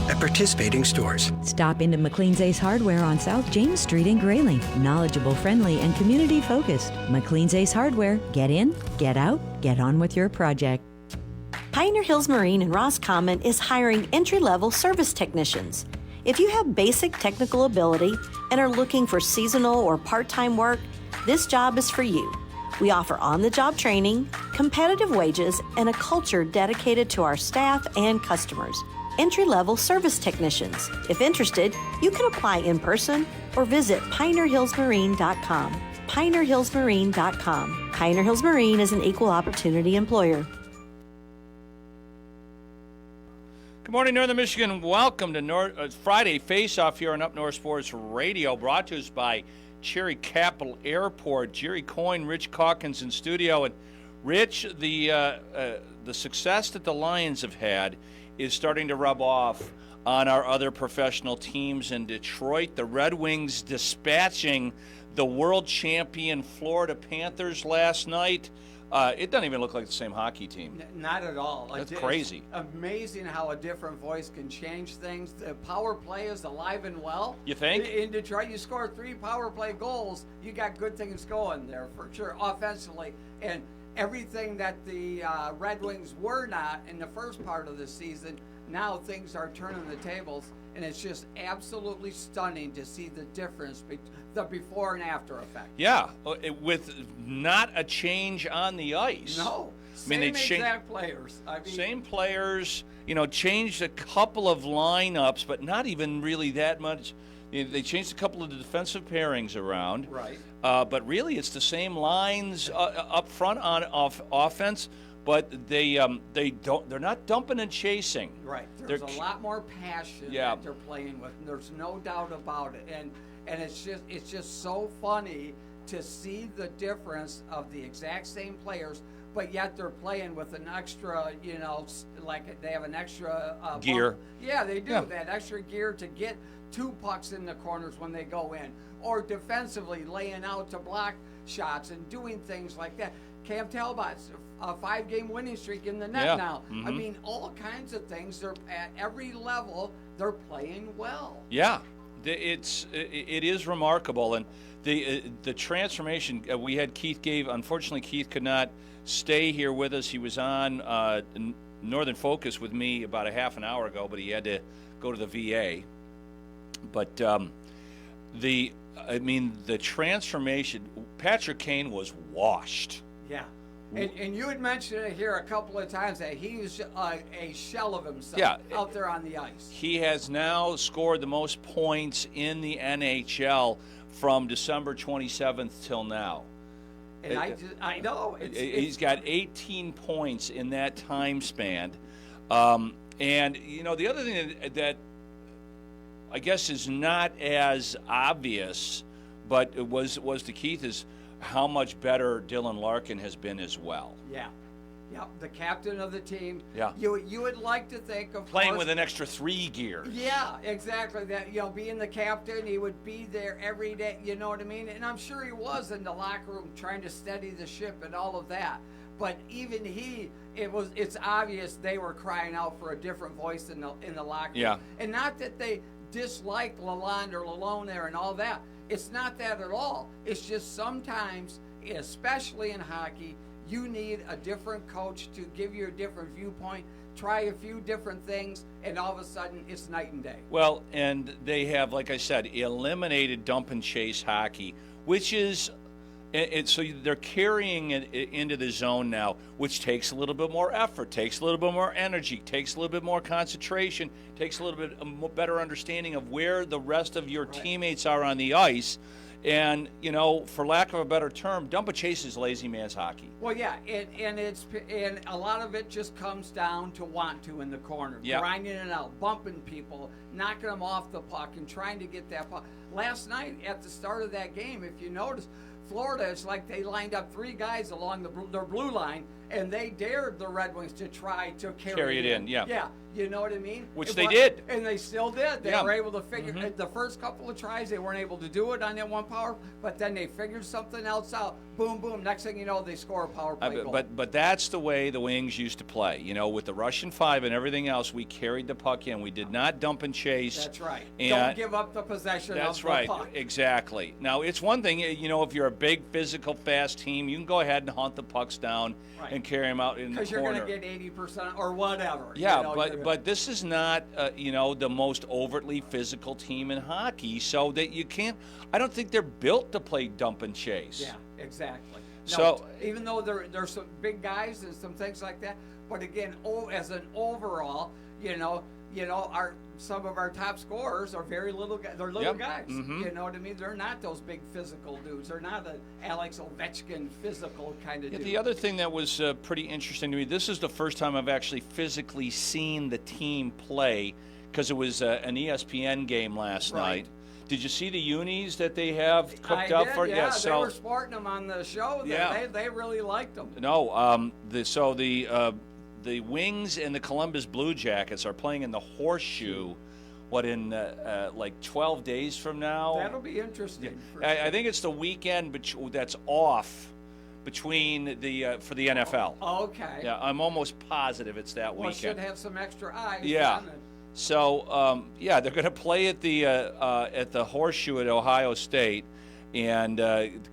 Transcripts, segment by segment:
at participating stores. Stop into McLean's Ace Hardware on South James Street in Grayling. Knowledgeable, friendly, and community-focused. McLean's Ace Hardware. Get in, get out, get on with your project. Pioneer Hills Marine in Roscommon is hiring entry-level service technicians. If you have basic technical ability and are looking for seasonal or part-time work, this job is for you. We offer on-the-job training, competitive wages, and a culture dedicated to our staff and customers. Entry-level service technicians. If interested, you can apply in person or visit pioneerhillsmarine.com. pioneerhillsmarine.com. Pioneer Hills Marine is an equal opportunity employer. Good morning, Northern Michigan. Welcome to Friday Faceoff here on Up North Sports Radio, brought to us by Cherry Capital Airport. Jerry Coyne, Rich Calkins in studio. And Rich, the success that the Lions have had is starting to rub off on our other professional teams in Detroit. The Red Wings dispatching the world champion Florida Panthers last night. It doesn't even look like the same hockey team. Not at all. That's crazy. It's amazing how a different voice can change things. The power play is alive and well. You think? In Detroit, you score 3 power play goals, you got good things going there for sure, offensively. And everything that the Red Wings were not in the first part of the season, now things are turning the tables. And it's just absolutely stunning to see the difference, the before and after effect. Yeah, with not a change on the ice. No, I mean, exact players. Same players, changed a couple of lineups, but not even really that much. They changed a couple of the defensive pairings around. Right. But really, it's the same lines up front on offense. But they're not dumping and chasing. Right. There's a lot more passion that they're playing with. And there's no doubt about it. And it's just so funny to see the difference of the exact same players, but yet they're playing with an extra, like they have an extra gear. Bump. Yeah, they do. Yeah. That extra gear to get 2 pucks in the corners when they go in, or defensively laying out to block shots and doing things like that. Cam Talbot's a 5-game winning streak in the net now. Mm-hmm. I mean, all kinds of things. They're at every level. They're playing well. Yeah, it is remarkable, and the transformation. We had Keith Gave. Unfortunately, Keith could not stay here with us. He was on Northern Focus with me about a half an hour ago, but he had to go to the VA. But the transformation. Patrick Kane was washed. Yeah. And you had mentioned it here a couple of times that he's a shell of himself out there on the ice. He has now scored the most points in the NHL from December 27th till now. And I know. He's got 18 points in that time span. And, the other thing that I guess is not as obvious, but it was to Keith, is how much better Dylan Larkin has been as well. Yeah, the captain of the team. Yeah, you would like to think of playing with an extra 3 gears. Yeah, exactly. That being the captain, he would be there every day. You know what I mean? And I'm sure he was in the locker room trying to steady the ship and all of that. But even it's obvious they were crying out for a different voice in the locker room. Yeah, and not that they disliked Lalonde or Lalone there and all that. It's not that at all. It's just sometimes, especially in hockey, you need a different coach to give you a different viewpoint, try a few different things, and all of a sudden it's night and day. Well, and they have, like I said, eliminated dump and chase hockey, which is so they're carrying it into the zone now, which takes a little bit more effort, takes a little bit more energy, takes a little bit more concentration, takes a little bit better understanding of where the rest of your teammates are on the ice. And, for lack of a better term, dump and chase is lazy man's hockey. Well, yeah, and a lot of it just comes down to want to in the corner, grinding it out, bumping people, knocking them off the puck, and trying to get that puck. Last night, at the start of that game, if you notice, Florida, it's like they lined up 3 guys along their blue line, and they dared the Red Wings to try to Carry it in, yeah. Yeah, you know what I mean? Which they did. And they still did. They Yeah. were able to figure, the first couple of tries, they weren't able to do it on that one power, but then they figured something else out. Boom, boom. Next thing you know, they score a power play goal. But that's the way the Wings used to play. You know, with the Russian 5 and everything else, we carried the puck in. We did not dump and chase. That's right. And Don't give up the possession that's of the right. puck. Exactly. Now, it's one thing, you know, if you're a big, physical, fast team, you can go ahead and hunt the pucks down and carry them out in the corner. Because you're going to get 80% or whatever. Yeah, you know, but this is not, you know, the most overtly physical team in hockey, so that you can't. I don't think they're built to play dump and chase. Yeah, exactly. So no, even though there's some big guys and some things like that, but again, as an overall, some of our top scorers are very little guys. They're little guys. You know what I mean? They're not those big physical dudes. They're not an Alex Ovechkin physical kind of dude. The other thing that was pretty interesting to me, this is the first time I've actually physically seen the team play, because it was an ESPN game last night. Did you see the unis that they have cooked up for? Yeah, so they were sporting them on the show. They really liked them. No, the Wings and the Columbus Blue Jackets are playing in the Horseshoe. In like 12 days from now? That'll be interesting. I think it's the weekend that's off between the for the NFL. Okay. Yeah, I'm almost positive it's that weekend. Should have some extra eyes. Yeah. So they're going to play at the Horseshoe at Ohio State, and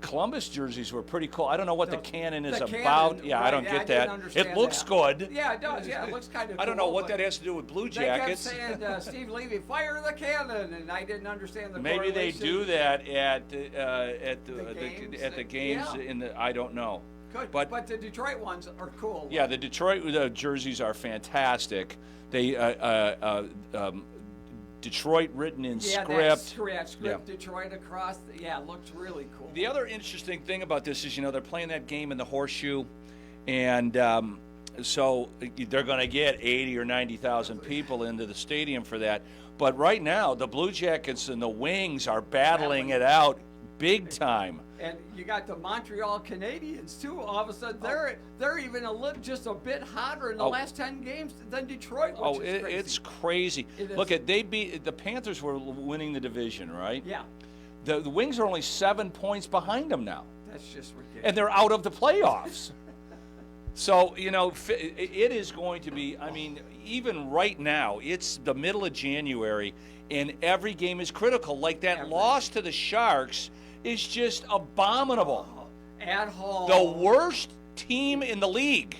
Columbus jerseys were pretty cool. I don't know what the cannon is about. Yeah, right, I don't get that. It looks good. Yeah, it does. Yeah, it looks kind of cool. I don't know what that has to do with Blue Jackets. They kept saying, Steve Levy, fire the cannon, and I didn't understand the Maybe they do that at the games Yeah. in the. I don't know. Good. But the Detroit ones are cool. Yeah, the Detroit jerseys are fantastic. They Detroit written in script. Script Detroit across. It looks really cool. The other interesting thing about this is, they're playing that game in the Horseshoe, and so they're going to get 80 or 90,000 people into the stadium for that. But right now, the Blue Jackets and the Wings are battling it out big time. And you got the Montreal Canadiens too. All of a sudden, they're even just a bit hotter in the last 10 games than Detroit. Which is crazy. It's crazy. Look the Panthers were winning the division, right? Yeah. The Wings are only 7 points behind them now. That's just ridiculous. And they're out of the playoffs. So, it is going to be, even right now, it's the middle of January, and every game is critical. Like that loss to the Sharks is just abominable. At home. The worst team in the league.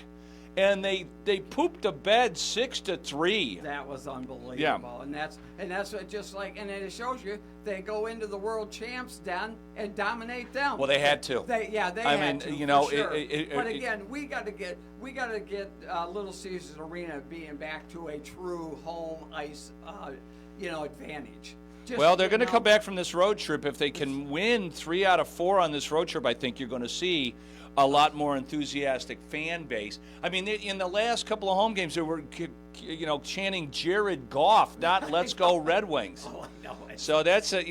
And they pooped the bed 6-3. That was unbelievable. Yeah. And that's what and it shows you they go into the world champs den and dominate them. Well, they had to. They had to. Sure. But again, we got to get Little Caesars Arena being back to a true home ice advantage. They're going to come back from this road trip. If they can win 3 out of 4 on this road trip, I think you're going to see a lot more enthusiastic fan base. In the last couple of home games, they were, chanting Jared Goff, not "Let's go Red Wings." Oh, I know. So that's Well,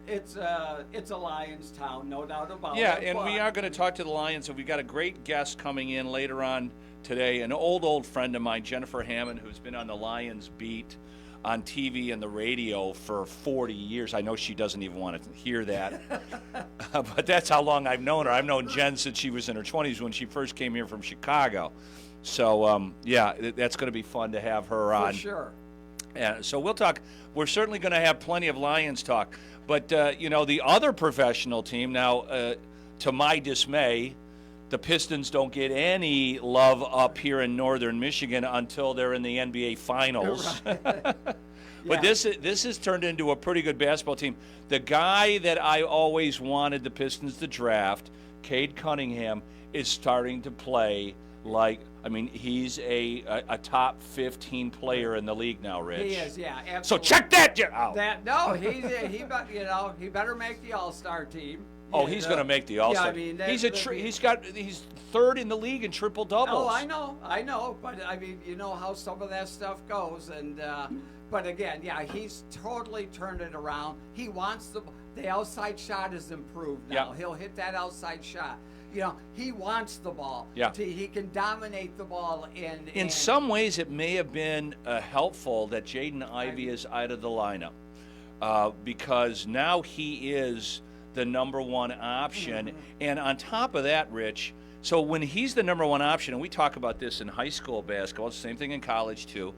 it's a Lions town, no doubt about it. Yeah, and we are going to talk to the Lions, and we got a great guest coming in later on today, an old friend of mine, Jennifer Hammond, who's been on the Lions beat on TV and the radio for 40 years. I know she doesn't even want to hear that, but that's how long I've known her. I've known Jen since she was in her 20s when she first came here from Chicago. So, that's going to be fun to have her on. For sure. So we'll talk. We're certainly going to have plenty of Lions talk. But, the other professional team, now, to my dismay, the Pistons don't get any love up here in northern Michigan until they're in the NBA Finals. Right. But this has turned into a pretty good basketball team. The guy that I always wanted the Pistons to draft, Cade Cunningham, is starting to play like, he's a top 15 player in the league now, Rich. He is, yeah, absolutely. So check that out. He better make the All-Star team. Oh, he's going to make the All-Star. Yeah, he's third in the league in triple doubles. Oh, I know, but you know how some of that stuff goes, and but again, he's totally turned it around. He wants the outside shot is improved now. Yeah. He'll hit that outside shot. he wants the ball. Yeah. He can dominate the ball. In some ways, it may have been helpful that Jaden Ivey is out of the lineup because now he is the number one option. Mm-hmm. And on top of that, Rich, so when he's the number one option, and we talk about this in high school basketball, it's the same thing in college too,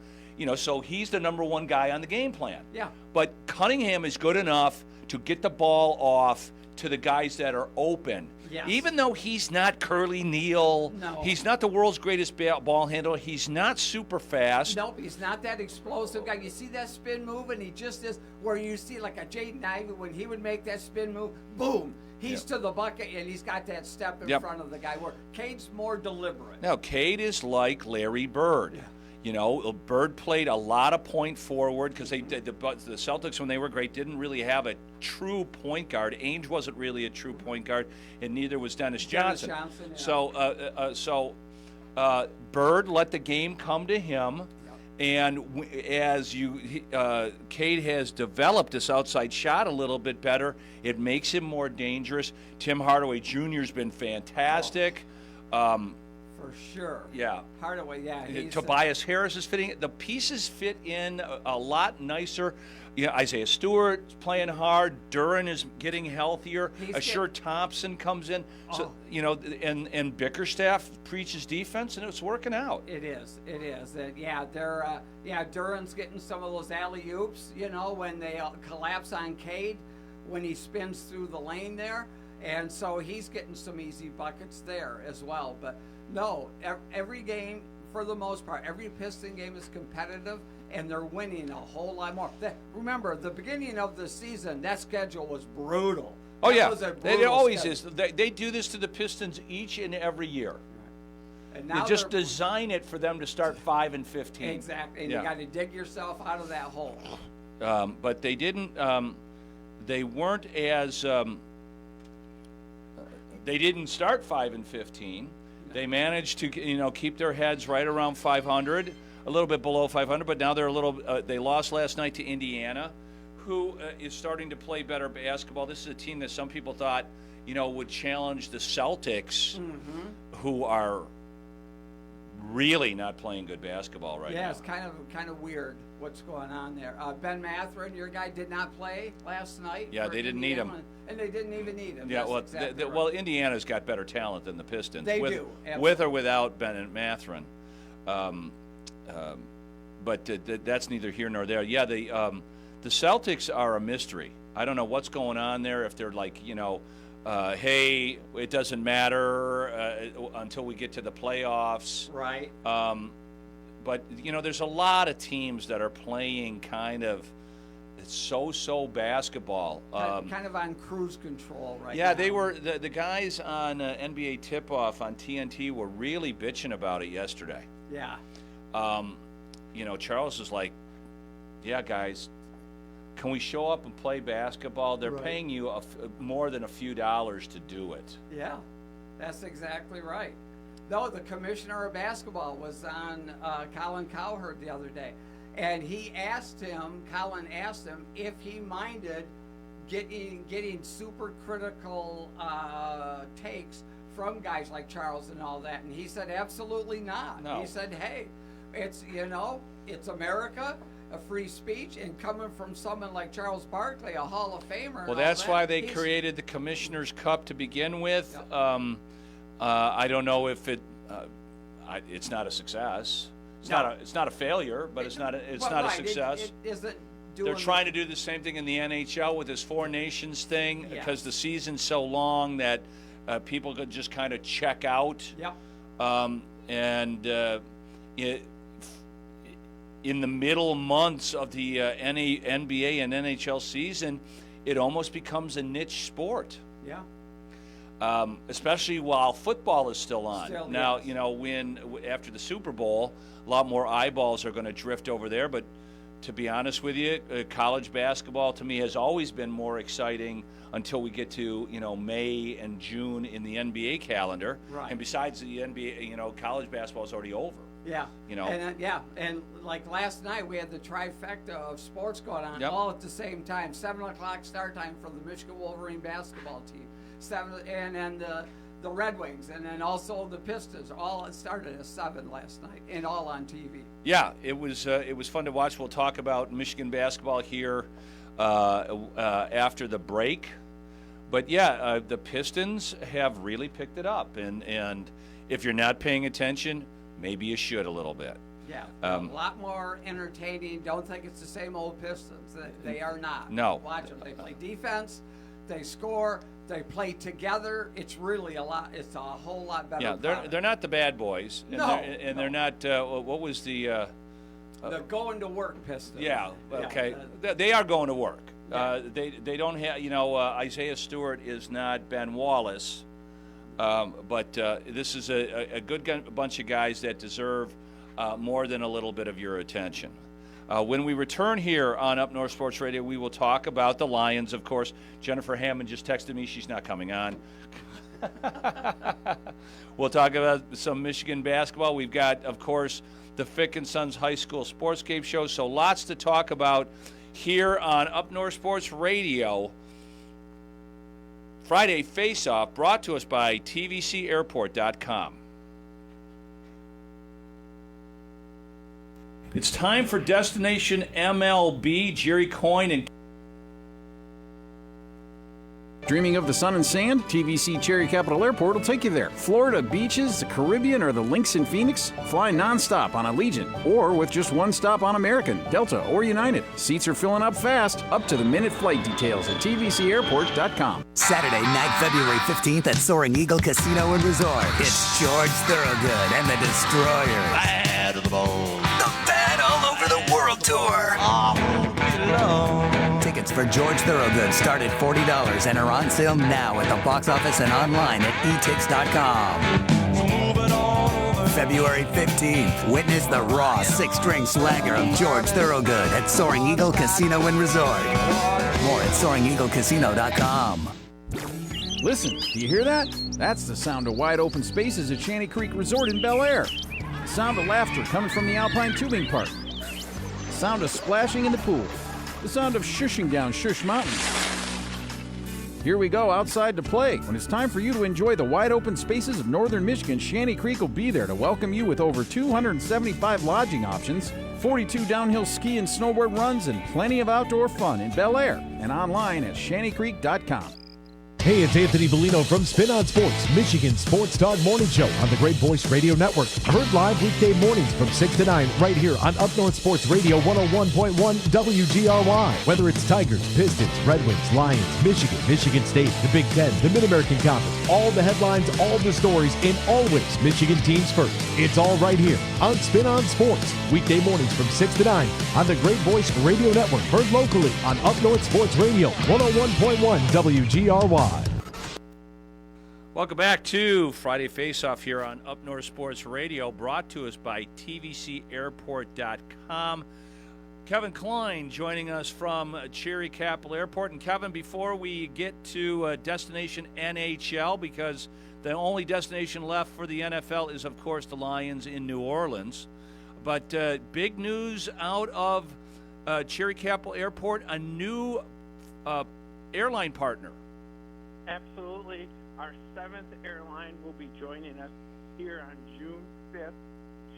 so he's the number one guy on the game plan. Yeah. But Cunningham is good enough to get the ball off to the guys that are open. Yes. Even though he's not Curly Neal, No. he's not the world's greatest ball handler, he's not super fast. Nope, he's not that explosive guy. You see that spin move, and he just is where you see like a Jaden Ivey when he would make that spin move, boom, he's to the bucket, and he's got that step in front of the guy. Where Cade's more deliberate. Now, Cade is like Larry Bird. Yeah. Bird played a lot of point forward because the Celtics, when they were great, didn't really have a true point guard. Ainge wasn't really a true point guard, and neither was Dennis Johnson. Yeah. So Bird let the game come to him, and as Cade has developed this outside shot a little bit better, it makes him more dangerous. Tim Hardaway Jr. has been fantastic. For sure. Yeah. Hardaway, yeah. Tobias Harris is fitting. The pieces fit in a lot nicer. Isaiah Stewart's playing hard. Duran is getting healthier. Asher Thompson comes in. So and Bickerstaff preaches defense, and it's working out. It is. Duran's getting some of those alley oops. When they collapse on Cade, when he spins through the lane there, and so he's getting some easy buckets there as well. But no, every game, for the most part, every Piston game is competitive, and they're winning a whole lot more. Remember, the beginning of the season, that schedule was brutal. Oh, That yeah. was a It brutal always schedule. is. They do this to the Pistons each and every year. And They now just they're- design it for them to start 5-15. Exactly, and Yeah. you got to dig yourself out of that hole. But they didn't. They weren't as. They didn't start 5-15. They managed to, keep their heads right around 500, a little bit below 500. But now they're a little. They lost last night to Indiana, who is starting to play better basketball. This is a team that some people thought, would challenge the Celtics, who are really not playing good basketball right now. Yeah, it's kind of weird what's going on there. Ben Matherin, your guy, did not play last night. Yeah, for they didn't need him. and they didn't even need him. Yeah, That's well, exactly right. well, Indiana's got better talent than the Pistons. They with, do, with or without Ben Matherin. But that's neither here nor there. Yeah, the Celtics are a mystery. I don't know what's going on there. If they're like, hey, it doesn't matter until we get to the playoffs. Right. But there's a lot of teams that are playing kind of so basketball. Kind of on cruise control right now. Yeah, they were the guys on NBA Tip-Off on TNT were really bitching about it yesterday. Yeah. Charles is like, yeah, guys, can we show up and play basketball? They're paying you more than a few dollars to do it. Yeah, that's exactly right. No, the commissioner of basketball was on Colin Cowherd the other day, and Colin asked him if he minded getting super critical takes from guys like Charles and all that, and he said absolutely not. No. He said, hey, it's it's America, a free speech, and coming from someone like Charles Barkley, a Hall of Famer. Well, that's why they created the Commissioner's Cup to begin with. Yep. I don't know if it's not a success. It's not a failure, but it's not a success. It isn't. They're trying to do the same thing in the NHL with this Four Nations thing because the season's so long that people could just kind of check out. Yep. In the middle months of the NBA and NHL season, it almost becomes a niche sport. Yeah. Especially while football is still on. Now, yes. After the Super Bowl, a lot more eyeballs are going to drift over there. But to be honest with you, college basketball to me has always been more exciting until we get to May and June in the NBA calendar. Right. And besides the NBA, college basketball is already over. Yeah. And and like last night we had the trifecta of sports going on all at the same time. 7:00 start time for the Michigan Wolverine basketball team. 7 and then the Red Wings, and then also the Pistons. All started at 7 last night, and all on TV. Yeah, it was fun to watch. We'll talk about Michigan basketball here after the break. But yeah, the Pistons have really picked it up, and if you're not paying attention, maybe you should a little bit. Yeah, a lot more entertaining. Don't think it's the same old Pistons. They are not. No. Watch them. They play defense. They score. They play together. It's really a lot. It's a whole lot better. Yeah, they're not the bad boys. And No, they're not. What was the? The going to work Pistons. Yeah. Okay. Yeah, They are going to work. Yeah. They don't have. Isaiah Stewart is not Ben Wallace, but this is a good bunch of guys that deserve more than a little bit of your attention. When we return here on Up North Sports Radio, we will talk about the Lions, of course. Jennifer Hammond just texted me. She's not coming on. We'll talk about some Michigan basketball. We've got, of course, the Fick and Sons High School Sportscape show. So lots to talk about here on Up North Sports Radio. Friday Faceoff, brought to us by tvcairport.com. It's time for Destination MLB. Jerry Coyne and Dreaming of the sun and sand? TVC Cherry Capital Airport will take you there. Florida beaches, the Caribbean, or the links in Phoenix? Fly nonstop on Allegiant, or with just one stop on American, Delta, or United. Seats are filling up fast. Up to the minute flight details at tvcairport.com. Saturday night, February 15th at Soaring Eagle Casino and Resort. It's George Thorogood and the Destroyers. Bad to the bone. The Bad All Over the World Tour. Tickets for George Thorogood start at $40 and are on sale now at the box office and online at etix.com. February 15th, witness the raw six-string swagger of George Thorogood at Soaring Eagle Casino and Resort. More at SoaringEagleCasino.com. Listen, do you hear that? That's the sound of wide open spaces at Shanty Creek Resort in Bel Air. The sound of laughter coming from the Alpine Tubing Park. The sound of splashing in the pool. The sound of shushing down Shush Mountain. Here we go outside to play. When it's time for you to enjoy the wide open spaces of northern Michigan, Shanty Creek will be there to welcome you with over 275 lodging options, 42 downhill ski and snowboard runs, and plenty of outdoor fun in Bel Air and online at shantycreek.com. Hey, it's Anthony Bellino from Spin on Sports, Michigan Sports Dog Morning Show on the Great Voice Radio Network. Heard live weekday mornings from 6 to 9 right here on Up North Sports Radio 101.1 WGRY. Whether it's Tigers, Pistons, Red Wings, Lions, Michigan State, the Big Ten, the Mid-American Conference, all the headlines, all the stories, and always Michigan teams first. It's all right here on Spin on Sports, weekday mornings from 6 to 9 on the Great Voice Radio Network. Heard locally on Up North Sports Radio 101.1 WGRY. welcome back to Friday Faceoff here on Up North Sports Radio, brought to us by tvcairport.com. Kevin Klein joining us from Cherry Capital Airport. And Kevin, before we get to Destination NHL, because the only destination left for the NFL is, of course, the Lions in New Orleans. But big news out of Cherry Capital Airport, a new airline partner. Absolutely. Our 7th airline will be joining us here on June 5th,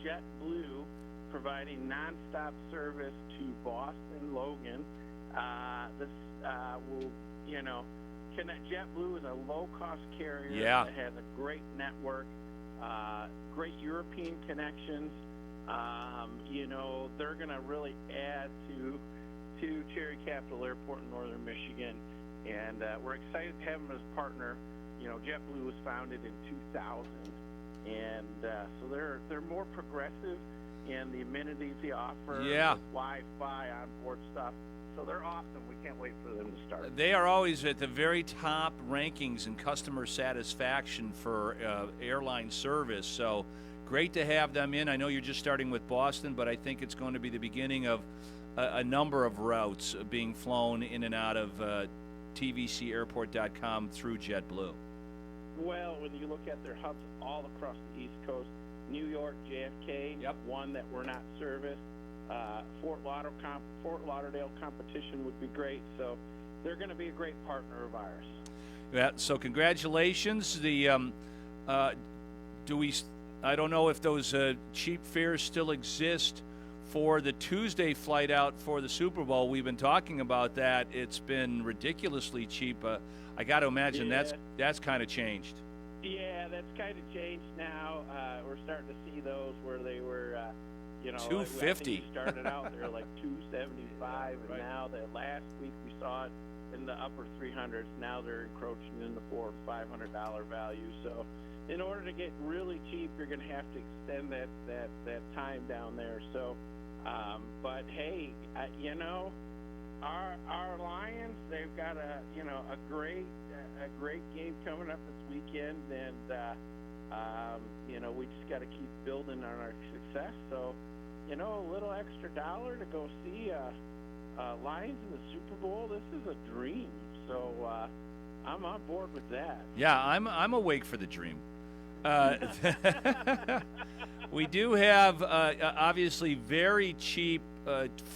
JetBlue, providing nonstop service to Boston, Logan. This will, JetBlue is a low-cost carrier that has a great network, great European connections. They're going to really add to Cherry Capital Airport in northern Michigan, and we're excited to have them as a partner. JetBlue was founded in 2000, and so they're more progressive in the amenities they offer, with Wi-Fi, onboard stuff. So they're awesome. We can't wait for them to start. They are always at the very top rankings in customer satisfaction for airline service. So great to have them in. I know you're just starting with Boston, but I think it's going to be the beginning of a number of routes being flown in and out of tvcairport.com through JetBlue. Well, when you look at their hubs all across the East Coast, New York, JFK, one that we're not serviced, Fort Lauderdale competition would be great. So they're going to be a great partner of ours. Yeah, so congratulations. I don't know if those cheap fares still exist for the Tuesday flight out for the Super Bowl. We've been talking about that. It's been ridiculously cheap. I got to imagine that's kind of changed. Yeah, that's kind of changed now. We're starting to see those where they were, $250. Started out there like $275, and now the last week we saw it in the upper 300s. Now they're encroaching in the $400 or $500 value. So, in order to get really cheap, you're going to have to extend that time down there. So, but hey, our Lions, they've got a great game coming up this weekend, and we just got to keep building on our success. So, a little extra dollar to go see Lions in the Super Bowl, this is a dream. So I'm on board with that. Yeah, I'm awake for the dream. We do have obviously very cheap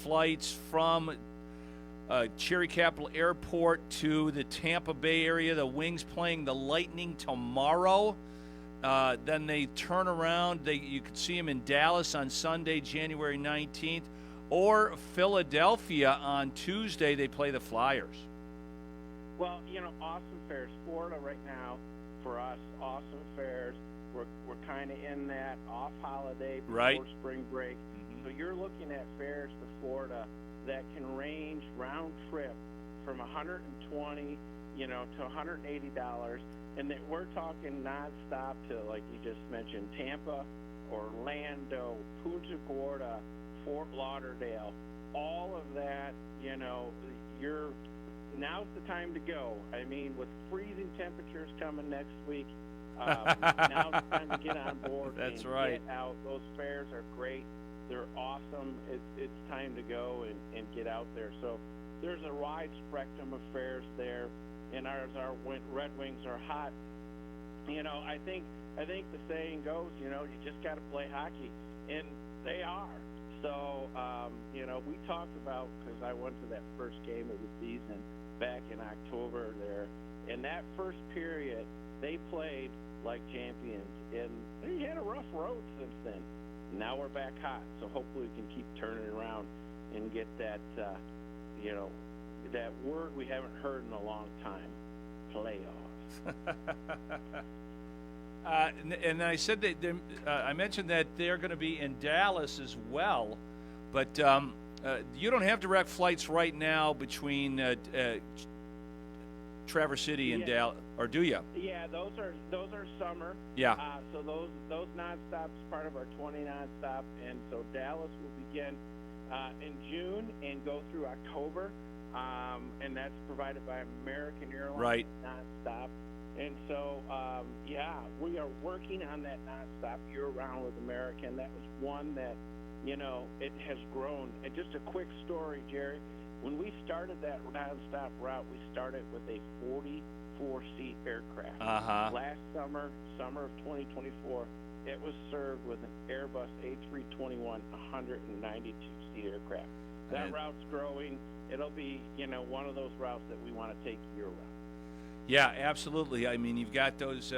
flights from Cherry Capital Airport to the Tampa Bay area. The Wings playing the Lightning tomorrow. Then they turn around. You can see them in Dallas on Sunday, January 19th, or Philadelphia on Tuesday. They play the Flyers. Well, awesome fares. Florida right now for us, awesome fares. We're kind of in that off holiday before spring break. Mm-hmm. So you're looking at fares to Florida that can range round trip from $120, to $180. And that we're talking nonstop to, like you just mentioned, Tampa, Orlando, Punta Gorda, Fort Lauderdale, all of that. Now's the time to go. I mean, with freezing temperatures coming next week, now's the time to get on board. That's and right. Get out. Those fares are great. They're awesome. It's time to go and get out there. So there's a wide spectrum of fares there. And our Red Wings are hot. I think the saying goes, you just got to play hockey, and they are. So, we talked about, because I went to that first game of the season back in October there, and that first period they played like champions, and they had a rough road since then. Now we're back hot, so hopefully we can keep turning it around and get that, that word we haven't heard in a long time, playoffs. And I said that I mentioned that they're going to be in Dallas as well, but you don't have direct flights right now between Traverse City and Dallas, or do you? Yeah, those are summer. Yeah. So those nonstops part of our 20 nonstop, and so Dallas will begin in June and go through October. And that's provided by American Airlines, right? Nonstop. And so, we are working on that nonstop year-round with American. That was one that, it has grown. And just a quick story, Jerry. When we started that nonstop route, we started with a 44-seat aircraft. Last summer of 2024, it was served with an Airbus A321 192-seat aircraft. That route's growing. It'll be, one of those routes that we want to take year-round. Yeah, absolutely. I mean, you've got those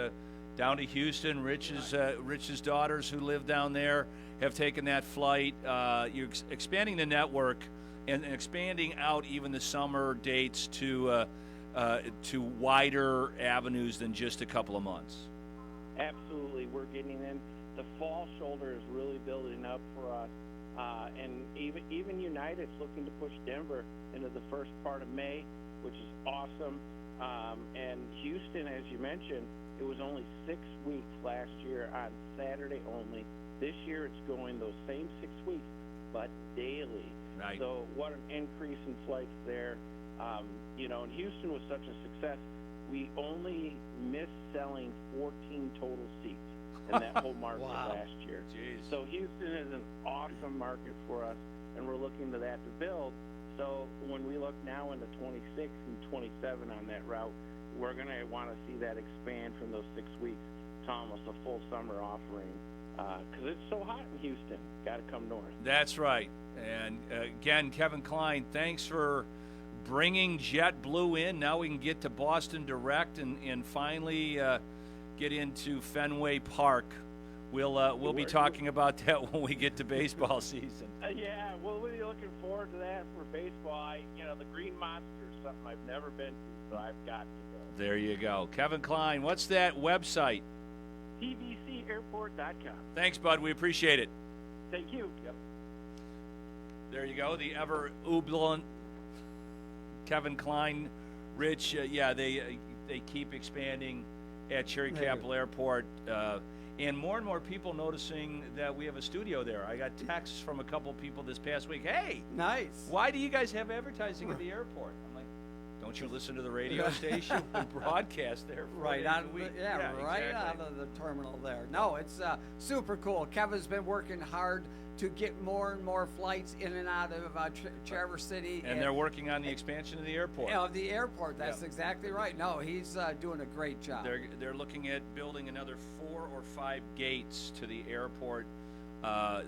down to Houston. Rich's daughters who live down there have taken that flight. You're expanding the network and expanding out even the summer dates to wider avenues than just a couple of months. Absolutely. We're getting in. The fall shoulder is really building up for us. And even United's looking to push Denver into the first part of May, which is awesome. And Houston, as you mentioned, it was only 6 weeks last year on Saturday only. This year it's going those same 6 weeks, but daily. Right. So what an increase in flights there. And Houston was such a success. We only missed selling 14 total seats in that whole market last year. Jeez. So Houston is an awesome market for us, and we're looking to that to build. So when we look now into 26 and 27 on that route, we're going to want to see that expand from those 6 weeks to almost a full summer offering because it's so hot in Houston. Got to come north. That's right. And again, Kevin Klein, thanks for bringing JetBlue in. Now we can get to Boston direct and finally get into Fenway Park. We'll be talking about that when we get to baseball season. Yeah, we'll be looking forward to that for baseball. The Green Monster is something I've never been to, so I've got to go. There you go. Kevin Klein, what's that website? TVCairport.com. Thanks, bud. We appreciate it. Thank you. Yep. There you go. The ever jubilant Kevin Klein. Rich, they keep expanding at Cherry Capital Airport. And more people noticing that we have a studio there. I got texts from a couple people this past week. Hey, nice. Why do you guys have advertising at the airport? I'm like, don't you listen to the radio station? We broadcast there. Right out of the, right exactly. Out of the terminal there. No, it's super cool. Kevin's been working hard to get more and more flights in and out of Traverse City. And they're working on the expansion of the airport. Of the airport, that's exactly right. No, he's doing a great job. They're looking at building another 4 or 5 gates to the airport.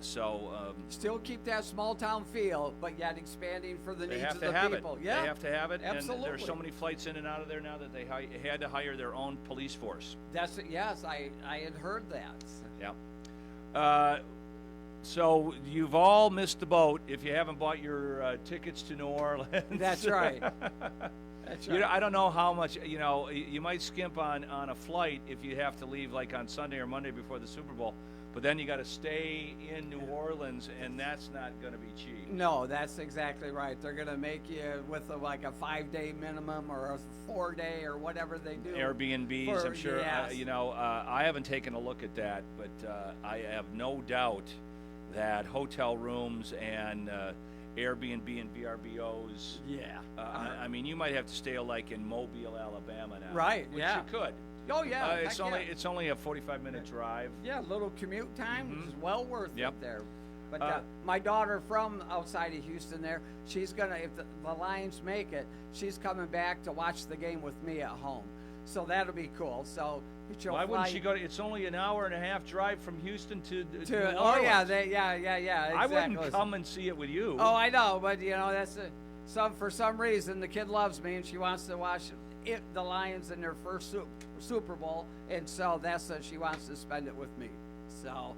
Still keep that small town feel, but yet expanding for the needs of the people. Yeah, they have to have it. Absolutely. And there's so many flights in and out of there now that they had to hire their own police force. Yes, I had heard that. Yeah. So you've all missed the boat if you haven't bought your tickets to New Orleans. That's right. That's right. I don't know how much, you might skimp on a flight if you have to leave like on Sunday or Monday before the Super Bowl. But then you got to stay in New Orleans, and that's not going to be cheap. No, that's exactly right. They're going to make you with a 5-day minimum or a 4-day or whatever they do. Airbnbs, I'm sure. Yes. I haven't taken a look at that, but I have no doubt that hotel rooms and Airbnb and VRBOs. Yeah. I mean, you might have to stay like in Mobile, Alabama now. Right. Which you could. Oh yeah. It's only a 45-minute drive. Yeah, little commute time is well worth it there. But my daughter from outside of Houston there, she's gonna, if the Lions make it, she's coming back to watch the game with me at home. So that'll be cool. So why wouldn't she go? It's only an hour and a half drive from Houston to New Orleans. Oh yeah, exactly. I wouldn't come and see it with you. Oh, I know, but that's for some reason the kid loves me and she wants to watch the Lions in their first Super Bowl, and so she wants to spend it with me. So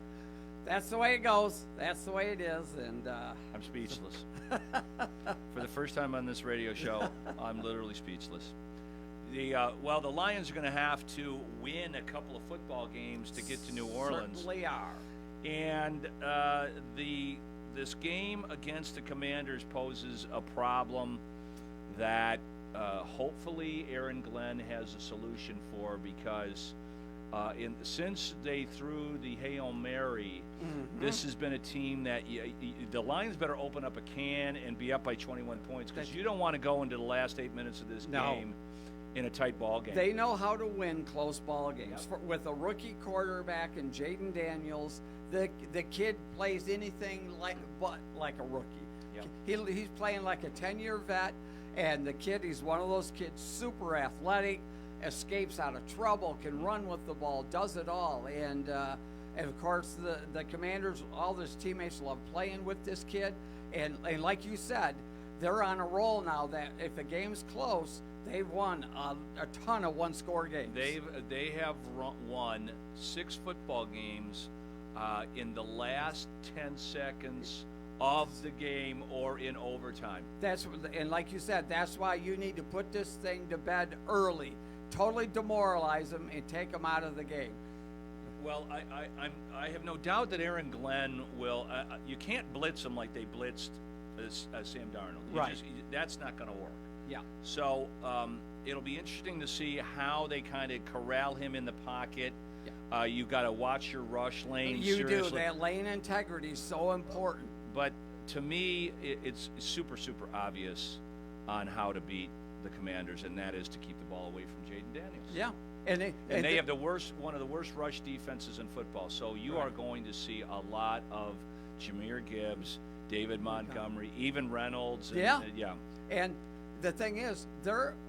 that's the way it goes. That's the way it is, and I'm speechless. For the first time on this radio show, I'm literally speechless. The Lions are going to have to win a couple of football games to get to New Orleans. Certainly are. And this game against the Commanders poses a problem that hopefully Aaron Glenn has a solution for, because since they threw the Hail Mary, this has been a team that the Lions better open up a can and be up by 21 points, because you don't want to go into the last 8 minutes of this game in a tight ball game. They know how to win close ball games. With a rookie quarterback and Jaden Daniels, the kid plays anything like a rookie. Yep. He's playing like a 10-year vet, and the kid, he's one of those kids, super athletic, escapes out of trouble, can run with the ball, does it all. And of course, the Commanders, all his teammates love playing with this kid. And like you said, they're on a roll now that if the game's close, they've won a ton of one-score games. They have won 6 football games in the last 10 seconds of the game or in overtime. And like you said, that's why you need to put this thing to bed early. Totally demoralize them and take them out of the game. Well, I have no doubt that Aaron Glenn will. You can't blitz him like they blitzed Sam Darnold. That's not going to work. Yeah. So it'll be interesting to see how they kind of corral him in the pocket. Yeah. You've got to watch your rush lane. Seriously. Do. That lane integrity is so important. But to me, it's super, super obvious on how to beat the Commanders, and that is to keep the ball away from Jaden Daniels. Yeah. And they have one of the worst rush defenses in football. So you are going to see a lot of Jahmyr Gibbs, David Montgomery, even Reynolds. And the thing is,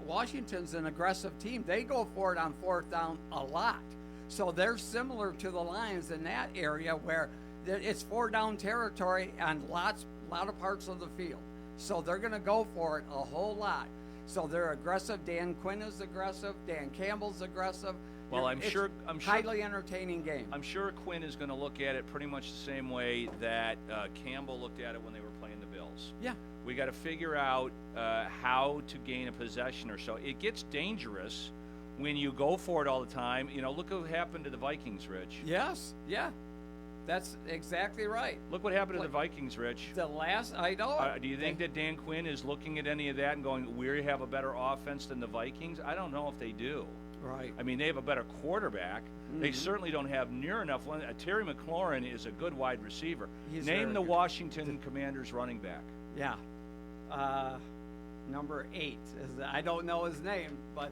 Washington's an aggressive team. They go for it on 4th down a lot. So they're similar to the Lions in that area where it's 4-down territory and lots lot of parts of the field. So they're going to go for it a whole lot. So they're aggressive. Dan Quinn is aggressive. Dan Campbell's aggressive. Well, I'm sure highly entertaining game. I'm sure Quinn is going to look at it pretty much the same way that Campbell looked at it when they were playing the Bills. Yeah. We got to figure out how to gain a possession or so. It gets dangerous when you go for it all the time. You know, look what happened to the Vikings, Rich. Yes. Yeah. That's exactly right. Look what happened to the Vikings, Rich. I know. Do you think that Dan Quinn is looking at any of that and going, we have a better offense than the Vikings? I don't know if they do. Right. I mean, they have a better quarterback. Mm-hmm. They certainly don't have near enough. Terry McLaurin is a good wide receiver. Name the Washington Commanders running back. Yeah. Number 8. I don't know his name, but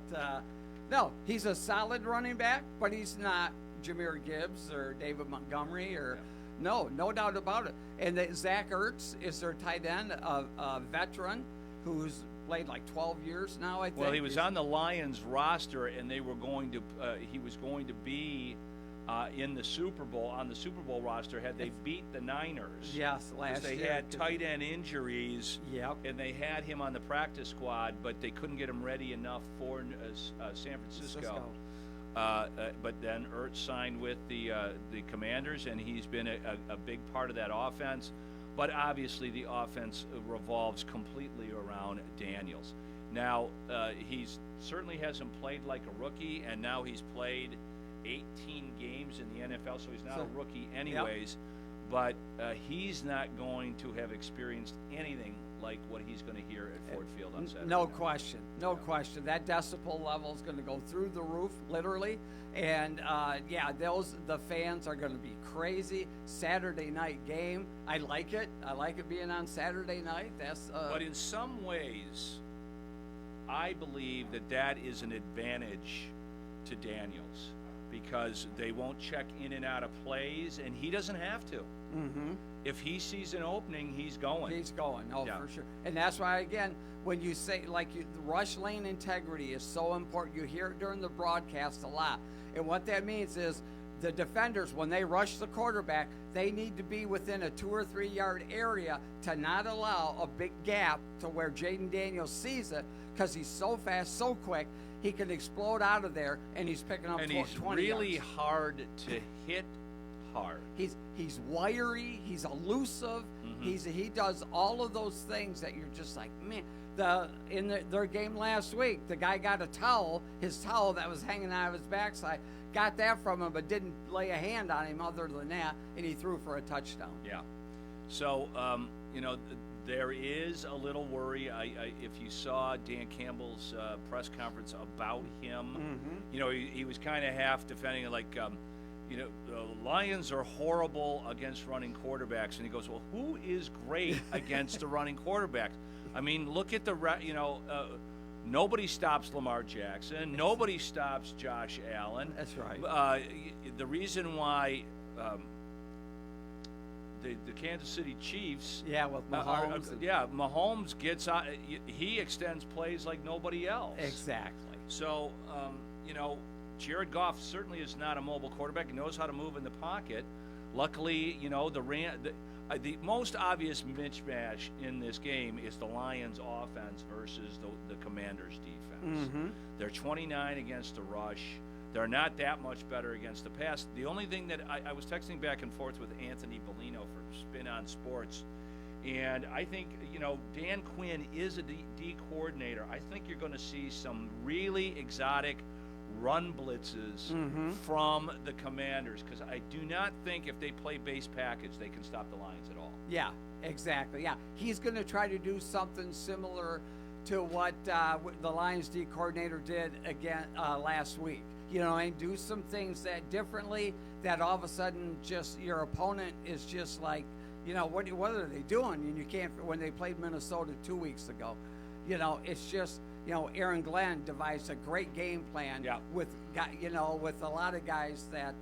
no, he's a solid running back, but he's not Jahmyr Gibbs or David Montgomery or no doubt about it. And Zach Ertz is their tight end, a veteran who's played like 12 years now, I think. Well, he was on the Lions roster, and they were going to. He was going to be in the Super Bowl on the Super Bowl roster had they beat the Niners. Yes, last year. They had tight end injuries. Yep. And they had him on the practice squad, but they couldn't get him ready enough for San Francisco. But then Ertz signed with the Commanders, and he's been a big part of that offense. But obviously the offense revolves completely around Daniels. Now, he certainly hasn't played like a rookie, and now he's played 18 games in the NFL, so he's not a rookie anyways. Yep. But he's not going to have experienced anything like what he's going to hear at Ford Field on Saturday. No question. Question. That decibel level is going to go through the roof, literally. And, the fans are going to be crazy. Saturday night game. I like it. I like it being on Saturday night. But in some ways, I believe that is an advantage to Daniels because they won't check in and out of plays, and he doesn't have to. Mm-hmm. If he sees an opening, he's going. He's going, for sure. And that's why, again, when you say, the rush lane integrity is so important. You hear it during the broadcast a lot. And what that means is the defenders, when they rush the quarterback, they need to be within a 2 or 3 yard area to not allow a big gap to where Jaden Daniels sees it because he's so fast, so quick, he can explode out of there, and he's picking up 20 yards. And he's really hard to hit hard. He's wiry. He's elusive. Mm-hmm. He does all of those things that you're just like, man. In their game last week, the guy got a towel, his towel that was hanging out of his backside, got that from him, but didn't lay a hand on him other than that, and he threw for a touchdown. Yeah. So, there is a little worry. If you saw Dan Campbell's press conference about him, mm-hmm. He was kind of half defending it like, the Lions are horrible against running quarterbacks. And he goes, well, who is great against the running quarterbacks? I mean, look at nobody stops Lamar Jackson. Nobody stops Josh Allen. That's right. The reason why the Kansas City Chiefs. Yeah, with Mahomes. Mahomes gets out. He extends plays like nobody else. Exactly. So, Jared Goff certainly is not a mobile quarterback. He knows how to move in the pocket. Luckily, the most obvious mismatch in this game is the Lions' offense versus the Commanders' defense. Mm-hmm. They're 29 against the rush. They're not that much better against the pass. The only thing that I was texting back and forth with Anthony Bellino for Spin on Sports, and I think, Dan Quinn is a D coordinator. I think you're going to see some really exotic run blitzes mm-hmm. from the Commanders because I do not think if they play base package they can stop the Lions at all. Yeah, exactly. Yeah, he's going to try to do something similar to what the Lions D coordinator did again last week. And do some things that differently that all of a sudden just your opponent is just like, what are they doing? And you can't, when they played Minnesota 2 weeks ago, it's just, Aaron Glenn devised a great game plan with a lot of guys that,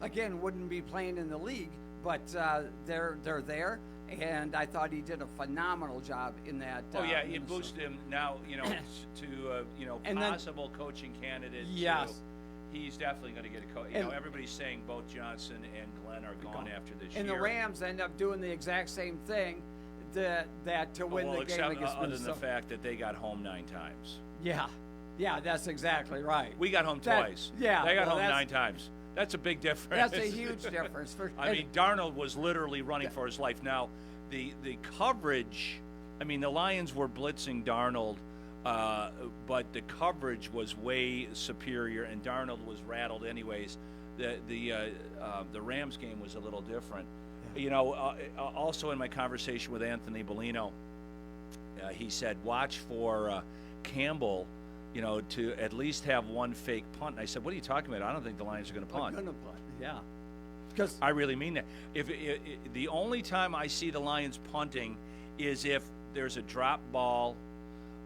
again, wouldn't be playing in the league, but they're there. And I thought he did a phenomenal job in that. It boosted him now, to possible coaching candidates. Yes. He's definitely going to get a coach. Everybody's saying both Johnson and Glenn are gone after this year. And the Rams end up doing the exact same thing. that to win the game against other than Minnesota. the fact that they got home 9 times. Yeah, that's exactly right. We got home twice. Yeah, they got well, home 9 times. That's a big difference. That's a huge difference. I mean, Darnold was literally running for his life. Now, the coverage, I mean, the Lions were blitzing Darnold, but the coverage was way superior, and Darnold was rattled anyways. The Rams game was a little different. You know, also in my conversation with Anthony Bellino, he said, watch for Campbell, you know, to at least have one fake punt. And I said, what are you talking about? I don't think the Lions are going to punt. Yeah. Because I really mean that. If the only time I see the Lions punting is if there's a drop ball,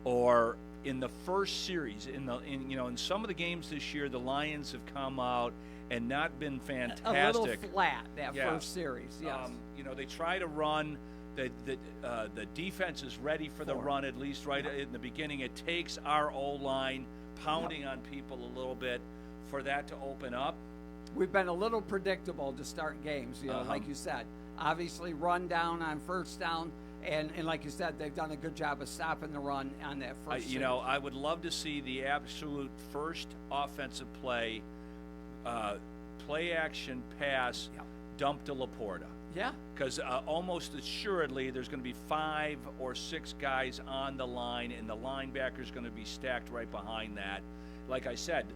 or in the first series. In some of the games this year, the Lions have come out and not been fantastic. A little flat first series. Yes. They try to run. The defense is ready for the run, at least right in the beginning. It takes our O-line pounding on people a little bit for that to open up. We've been a little predictable to start games, like you said. Obviously, run down on first down, and like you said, they've done a good job of stopping the run on that first series. I would love to see the absolute first offensive play, play action pass, dump to Laporta. Yeah. Because almost assuredly there's going to be 5 or 6 guys on the line, and the linebacker's going to be stacked right behind that. Like I said,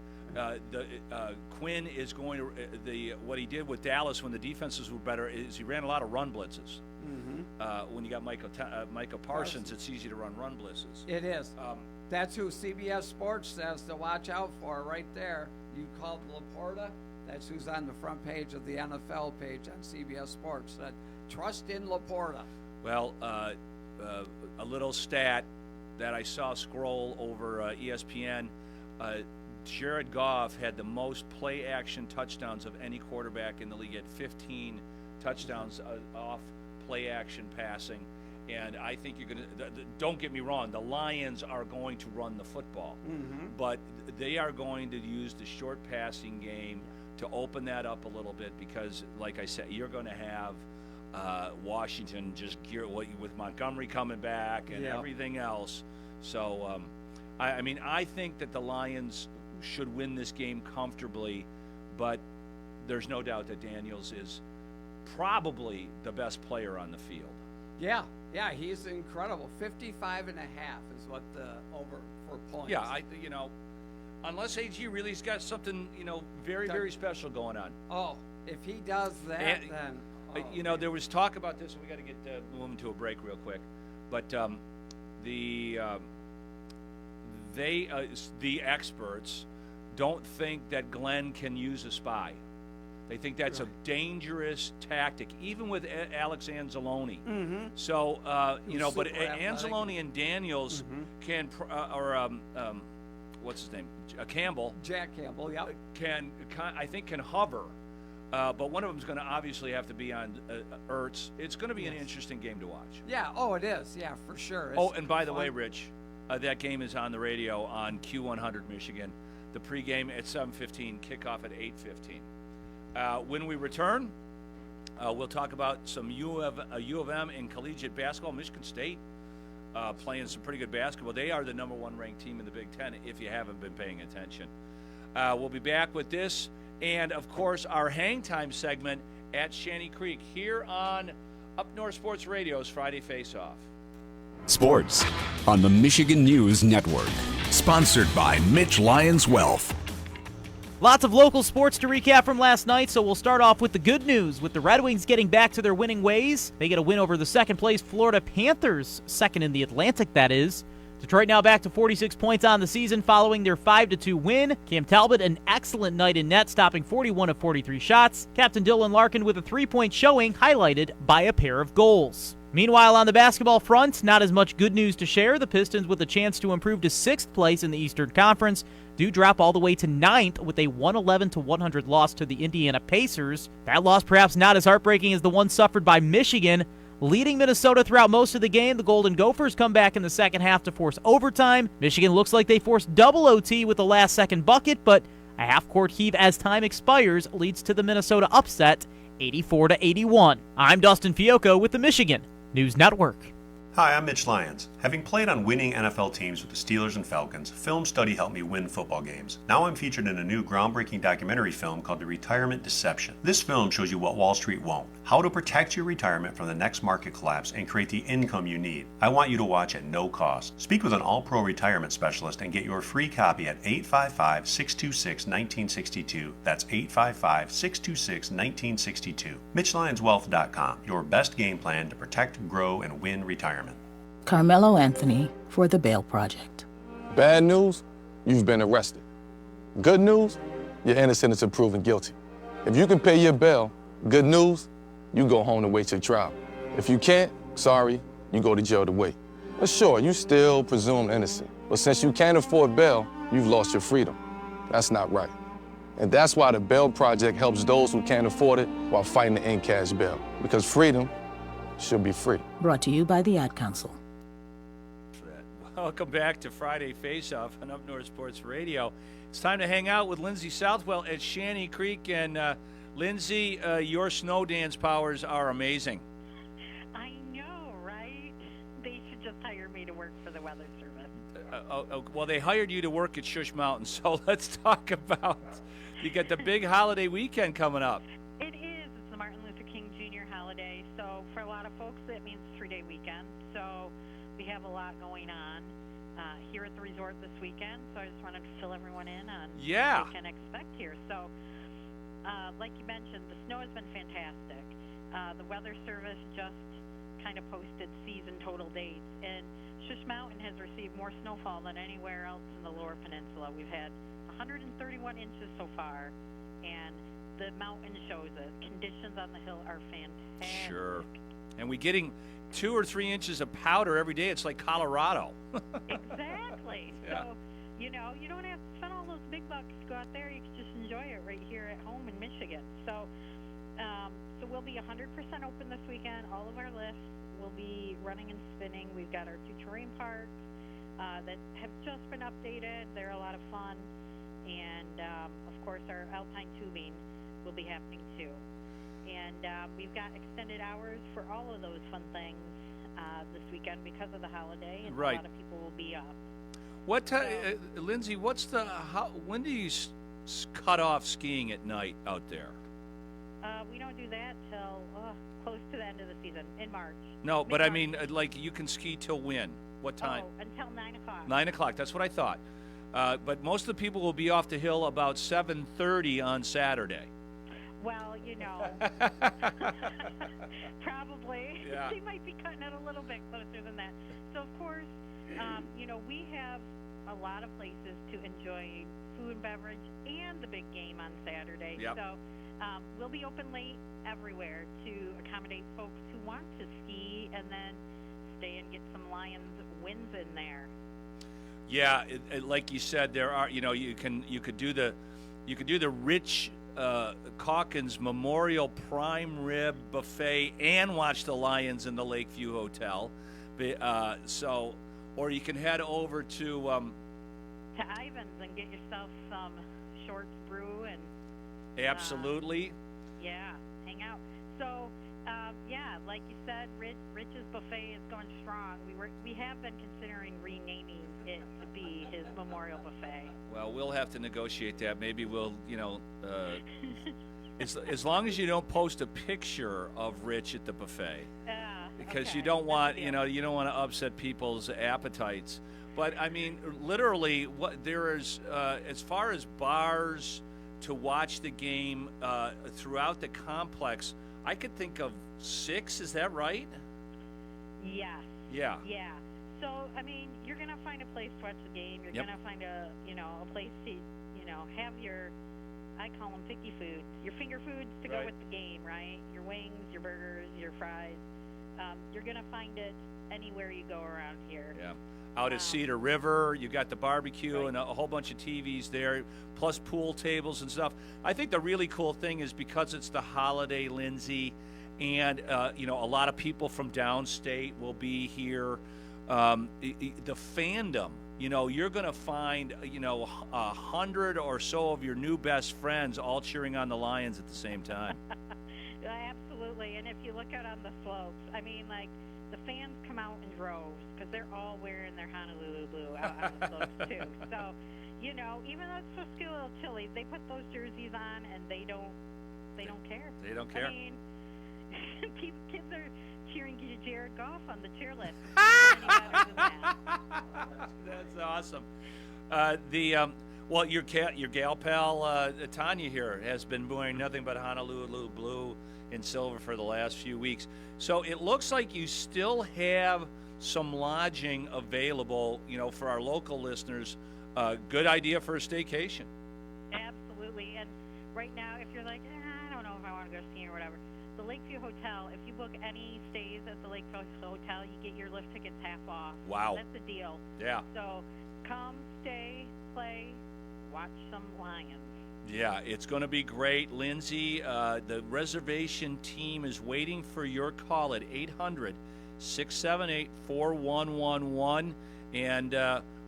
Quinn is going to what he did with Dallas when the defenses were better is he ran a lot of run blitzes. Mm-hmm. When you got Micah Parsons, it's easy to run blitzes. It is. That's who CBS Sports says to watch out for right there. You called Laporta. That's who's on the front page of the NFL page on CBS Sports. Trust in Laporta. Well, a little stat that I saw scroll over ESPN. Jared Goff had the most play-action touchdowns of any quarterback in the league. He had 15 touchdowns off play-action passing. And I think you're going to – don't get me wrong, the Lions are going to run the football. Mm-hmm. But they are going to use the short passing game to open that up a little bit because, like I said, you're going to have Washington just with Montgomery coming back and everything else. So, I think that the Lions should win this game comfortably, but there's no doubt that Daniels is probably the best player on the field. Yeah, he's incredible. 55.5 is what the over for points. Yeah, unless AG really's got something, very, very special going on. Oh, if he does that, then... there was talk about this, and we got to get moving to a break real quick. But the experts don't think that Glenn can use a spy. They think that's a dangerous tactic, even with Alex Anzalone. Mm-hmm. So, but Anzalone and Daniels can, what's his name? Campbell. Jack Campbell, yeah. Can hover. But one of them is going to obviously have to be on Ertz. It's going to be an interesting game to watch. Yeah, it is. Yeah, for sure. And by the way, Rich, that game is on the radio on Q100 Michigan. The pregame at 7:15, kickoff at 8:15. When we return, we'll talk about some U of M in collegiate basketball. Michigan State playing some pretty good basketball. They are the number 1 ranked team in the Big Ten if you haven't been paying attention. We'll be back with this and, of course, our hang time segment at Shanty Creek here on Up North Sports Radio's Friday Faceoff. Sports on the Michigan News Network. Sponsored by Mitch Lyons Wealth. Lots of local sports to recap from last night, so we'll start off with the good news. With the Red Wings getting back to their winning ways, they get a win over the second-place Florida Panthers, second in the Atlantic, that is. Detroit now back to 46 points on the season following their 5-2 win. Cam Talbot, an excellent night in net, stopping 41 of 43 shots. Captain Dylan Larkin with a 3-point showing, highlighted by a pair of goals. Meanwhile, on the basketball front, not as much good news to share. The Pistons, with a chance to improve to 6th place in the Eastern Conference, do drop all the way to 9th with a 111-100 loss to the Indiana Pacers. That loss perhaps not as heartbreaking as the one suffered by Michigan. Leading Minnesota throughout most of the game, the Golden Gophers come back in the second half to force overtime. Michigan looks like they forced double OT with the last-second bucket, but a half-court heave as time expires leads to the Minnesota upset, 84-81. I'm Dustin Fiocco with the Michigan News Network. Hi, I'm Mitch Lyons. Having played on winning NFL teams with the Steelers and Falcons, film study helped me win football games. Now I'm featured in a new groundbreaking documentary film called The Retirement Deception. This film shows you what Wall Street won't, how to protect your retirement from the next market collapse and create the income you need. I want you to watch at no cost. Speak with an all-pro retirement specialist and get your free copy at 855-626-1962. That's 855-626-1962. MitchLyonsWealth.com, your best game plan to protect, grow, and win retirement. Carmelo Anthony for the Bail Project. Bad news, you've been arrested. Good news, you're innocent until proven guilty. If you can pay your bail, good news, you go home to wait your trial. If you can't, sorry, you go to jail to wait. But sure, you still presumed innocent. But since you can't afford bail, you've lost your freedom. That's not right. And that's why the Bail Project helps those who can't afford it while fighting to end cash bail. Because freedom should be free. Brought to you by the Ad Council. Welcome back to Friday Faceoff on Up North Sports Radio. It's time to hang out with Lindsay Southwell at Shanty Creek. And Lindsay, your snow dance powers are amazing. I know, right? They should just hire me to work for the Weather Service. Well, they hired you to work at Shush Mountain, so let's talk about, you got the big holiday weekend coming up. It is. It's the Martin Luther King Jr. holiday. So for a lot of folks, it means 3-day weekend. So we have a lot going on here at the resort this weekend. So I just wanted to fill everyone in on what they can expect here. So like you mentioned, the snow has been fantastic. The Weather Service just kind of posted season total dates, and Shush Mountain has received more snowfall than anywhere else in the Lower Peninsula. We've had 131 inches so far, and the mountain shows it. Conditions on the hill are fantastic. Sure. And we're getting 2 or 3 inches of powder every day. It's like Colorado. Exactly. Yeah. So, you know, you don't have to spend all those big bucks to go out there. You can just enjoy it right here at home in Michigan. So we'll be 100% open this weekend. All of our lifts will be running and spinning. We've got our 2 terrain parks that have just been updated. They're a lot of fun. And, of course, our alpine tubing will be happening too. And we've got extended hours for all of those fun things this weekend because of the holiday, and right. A lot of people will be up. What time, Lindsay? When do you cut off skiing at night out there? We don't do that till close to the end of the season in March. No, but I mean, like you can ski till when? What time? Oh, until 9 o'clock. 9 o'clock. That's what I thought. But most of the people will be off the hill about 7:30 on Saturday. Well, you know, probably. Yeah. They might be cutting it a little bit closer than that. So, of course, you know, we have a lot of places to enjoy food and beverage and the big game on Saturday. Yep. So we'll be open late everywhere to accommodate folks who want to ski and then stay and get some Lions wins in there. Yeah, like you said, there are. You know, you could do the Rich Calkins Memorial Prime Rib Buffet and watch the Lions in the Lakeview Hotel. Or you can head over to Ivan's and get yourself some Shorts Brew and absolutely. Yeah, hang out. So yeah, like you said, Rich's Buffet is going strong. We have been considering renaming it to be his Memorial Buffet. Well, we'll have to negotiate that. Maybe we'll, as long as you don't post a picture of Rich at the buffet, because okay. you don't want, you don't want to upset people's appetites. But I mean, literally, what there is, as far as bars to watch the game throughout the complex, I could think of 6. Is that right? Yes. Yeah. Yeah. So, I mean, you're going to find a place to watch the game. You're going to find a place to, have your, I call them picky foods, your finger foods to go with the game, right? Your wings, your burgers, your fries. You're going to find it anywhere you go around here. Yeah. Out at Cedar River, you've got the barbecue and a whole bunch of TVs there, plus pool tables and stuff. I think the really cool thing is because it's the holiday, Lindsay, and, a lot of people from downstate will be here. The fandom, you're going to find, 100 or so of your new best friends all cheering on the Lions at the same time. Absolutely. And if you look out on the slopes, I mean, like, the fans come out in droves because they're all wearing their Honolulu blue out on the slopes too. So, you know, even though it's supposed to get a little chilly, they put those jerseys on and they don't care. They don't care. I mean, kids are cheering Jared Goff on the chairlift. That's awesome. Well, your gal pal Tanya here has been wearing nothing but Honolulu blue and silver for the last few weeks. So it looks like you still have some lodging available, you know, for our local listeners. Good idea for a staycation. Absolutely. And right now, if you're like, I don't know if I want to go skiing or whatever, the Lakeview Hotel, if you book any stays at the Lakeview Hotel, you get your lift tickets half off. Wow. That's the deal. Yeah. So come, stay, play, watch some Lions. Yeah, it's going to be great. Lindsay, the reservation team is waiting for your call at 800-678-4111. And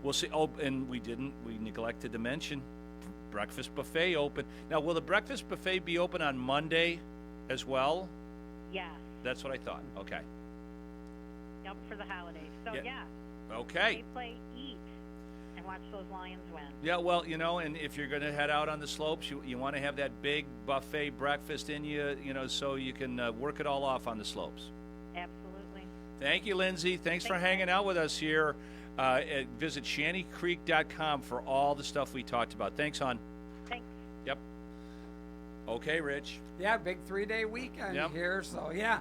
we'll see. Oh, and we neglected to mention breakfast buffet open. Now, will the breakfast buffet be open on Monday as well? Yeah. That's what I thought. Okay. Yep, for the holidays. So, yeah. Okay. They play, eat, and watch those Lions win. Yeah, well, you know, and if you're going to head out on the slopes, you want to have that big buffet breakfast in you, you know, so you can work it all off on the slopes. Absolutely. Thank you, Lindsay. Thanks for hanging out with us here. Visit shantycreek.com for all the stuff we talked about. Thanks, hon. Thanks. Yep. Okay, Rich. Yeah, big 3-day weekend here. So, yeah,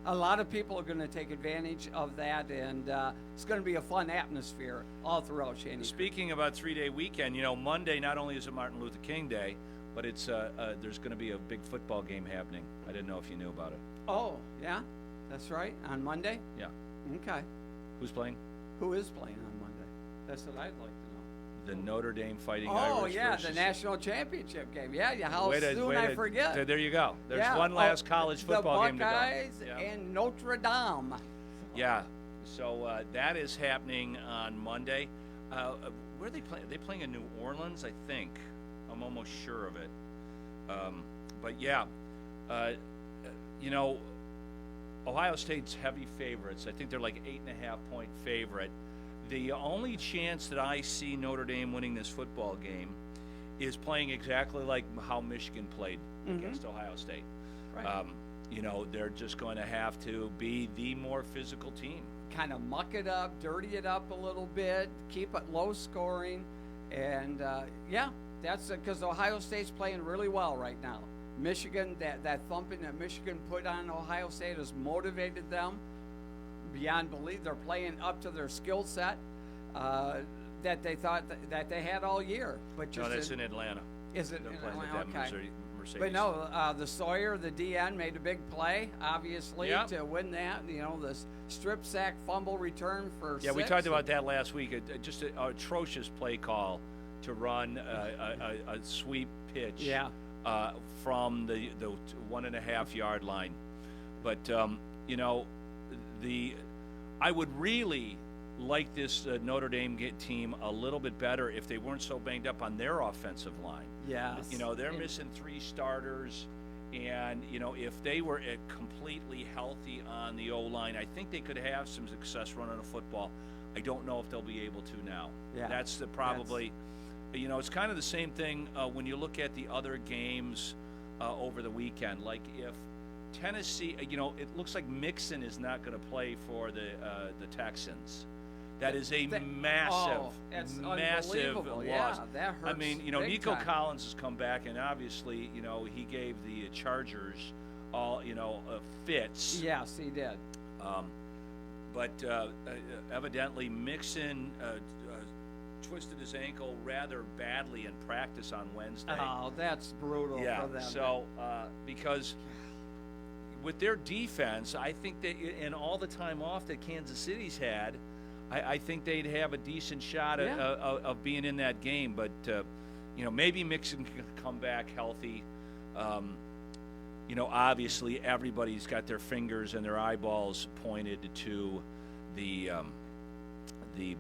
a lot of people are going to take advantage of that, and it's going to be a fun atmosphere all throughout Shanty Creek. Speaking about 3-day weekend, you know, Monday not only is it Martin Luther King Day, but it's there's going to be a big football game happening. I didn't know if you knew about it. Oh, yeah, that's right. On Monday? Yeah. Okay. Who's playing? Who is playing on Monday? That's what I'd like to know. The Notre Dame Fighting Irish. Oh, yeah, versus... the national championship game. Yeah, how Wait soon I forget. There you go. There's one last college football game to go. The Buckeyes and Notre Dame. Yeah, so that is happening on Monday. Where are they playing? Are they playing in New Orleans, I think? I'm almost sure of it. But, yeah, you know, Ohio State's heavy favorites. I think they're like 8.5-point favorite. The only chance that I see Notre Dame winning this football game is playing exactly like how Michigan played against Ohio State. Right. You know, they're just going to have to be the more physical team. Kind of muck it up, dirty it up a little bit, keep it low scoring. And, yeah, that's because Ohio State's playing really well right now. Michigan, that thumping that Michigan put on Ohio State has motivated them beyond belief. They're playing up to their skill set that they thought that they had all year. But just no, that's in Atlanta. Is it They're in playing Atlanta? with that Okay. Mercedes. But no, the Sawyer, the DN, made a big play, obviously, to win that. You know, this strip sack fumble return for 6. We talked about that last week. Just an atrocious play call to run a sweep pitch from the 1.5-yard line. But, you know, I would really like this Notre Dame team a little bit better if they weren't so banged up on their offensive line. Yes. You know, they're missing 3 starters, and, you know, if they were completely healthy on the O-line, I think they could have some success running a football. I don't know if they'll be able to now. Yeah. That's probably, you know, it's kind of the same thing when you look at the other games over the weekend. Like if Tennessee, you know, it looks like Mixon is not going to play for the Texans. That is a massive loss. Yeah, that hurts. I mean, you know, big Nico time. Collins has come back, and obviously, you know, he gave the Chargers all, you know, fits. Yes, he did. But evidently, Mixon twisted his ankle rather badly in practice on Wednesday. Oh, that's brutal for them. So, because with their defense, I think and all the time off that Kansas City's had, I think they'd have a decent shot of being in that game. But, you know, maybe Mixon can come back healthy. You know, obviously everybody's got their fingers and their eyeballs pointed to the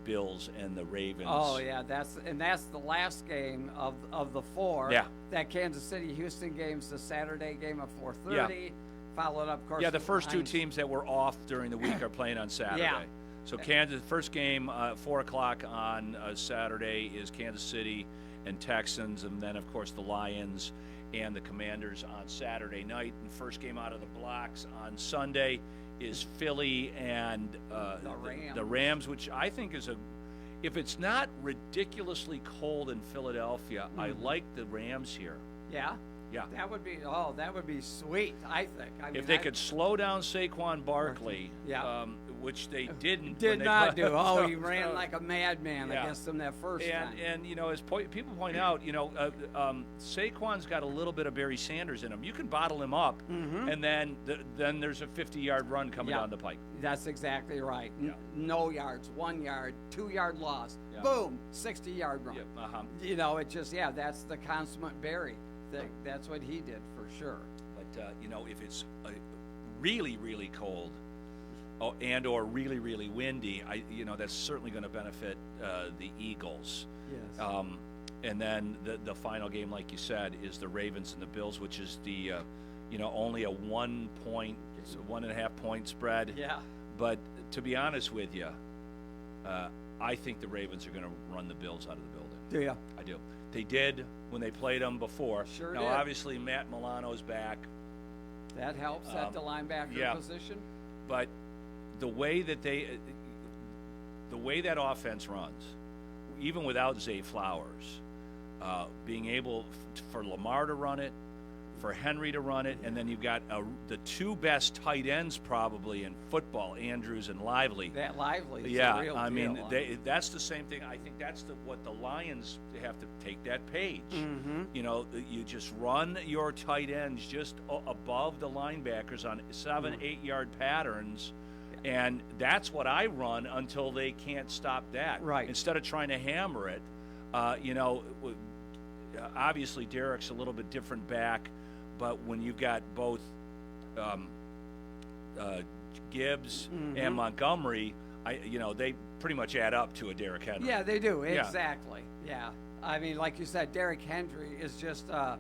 Bills and the Ravens. Oh, yeah, that's the last game of the 4. Yeah. That Kansas City-Houston game's the Saturday game at 4:30. followed up, of course. Yeah, the with first two Lions. teams that were off during the week are playing on Saturday. Yeah. So Kansas, first game, 4 o'clock on Saturday is Kansas City and Texans, and then, of course, the Lions and the Commanders on Saturday night. And first game out of the blocks on Sunday is Philly and the Rams, which I think is if it's not ridiculously cold in Philadelphia, I like the Rams here. Yeah? Yeah. That would be sweet, I think. I mean, If they could slow down Saquon Barkley, yeah. Which they didn't. Did when they not played. do. Oh, he ran like a madman Yeah. against them that first time. And you know, as people point out, you know, Saquon's got a little bit of Barry Sanders in him. You can bottle him up, and then there's a 50-yard run coming down the pike. That's exactly right. Yeah. No yards, 1 yard, 2 yard loss. Yeah. Boom, 60-yard run. Yep, You know, it just that's the consummate Barry. That's what he did for sure. But you know, if it's really, really cold, and or really, really windy, that's certainly going to benefit the Eagles. Yes. And then the final game, like you said, is the Ravens and the Bills, which is the only a 1.5 point spread. Yeah. But to be honest with you, I think the Ravens are going to run the Bills out of the building. Do you? I do. They did when they played them before. Sure now, did. obviously, Matt Milano's back. That helps at the linebacker position. But the way that that offense runs, even without Zay Flowers, being able for Lamar to run it, for Henry to run it, and then you've got the two best tight ends probably in football, Andrews and Lively. That Lively is yeah, a real I mean, deal. that's the same thing. I think that's what the Lions have to take that page. Mm-hmm. You know, you just run your tight ends just above the linebackers on 7-8 yard patterns. And that's what I run until they can't stop that. Right. Instead of trying to hammer it, obviously Derek's a little bit different back, but when you've got both Gibbs and Montgomery, they pretty much add up to a Derrick Henry. Yeah, they do. Exactly. Yeah. I mean, like you said, Derrick Henry is just a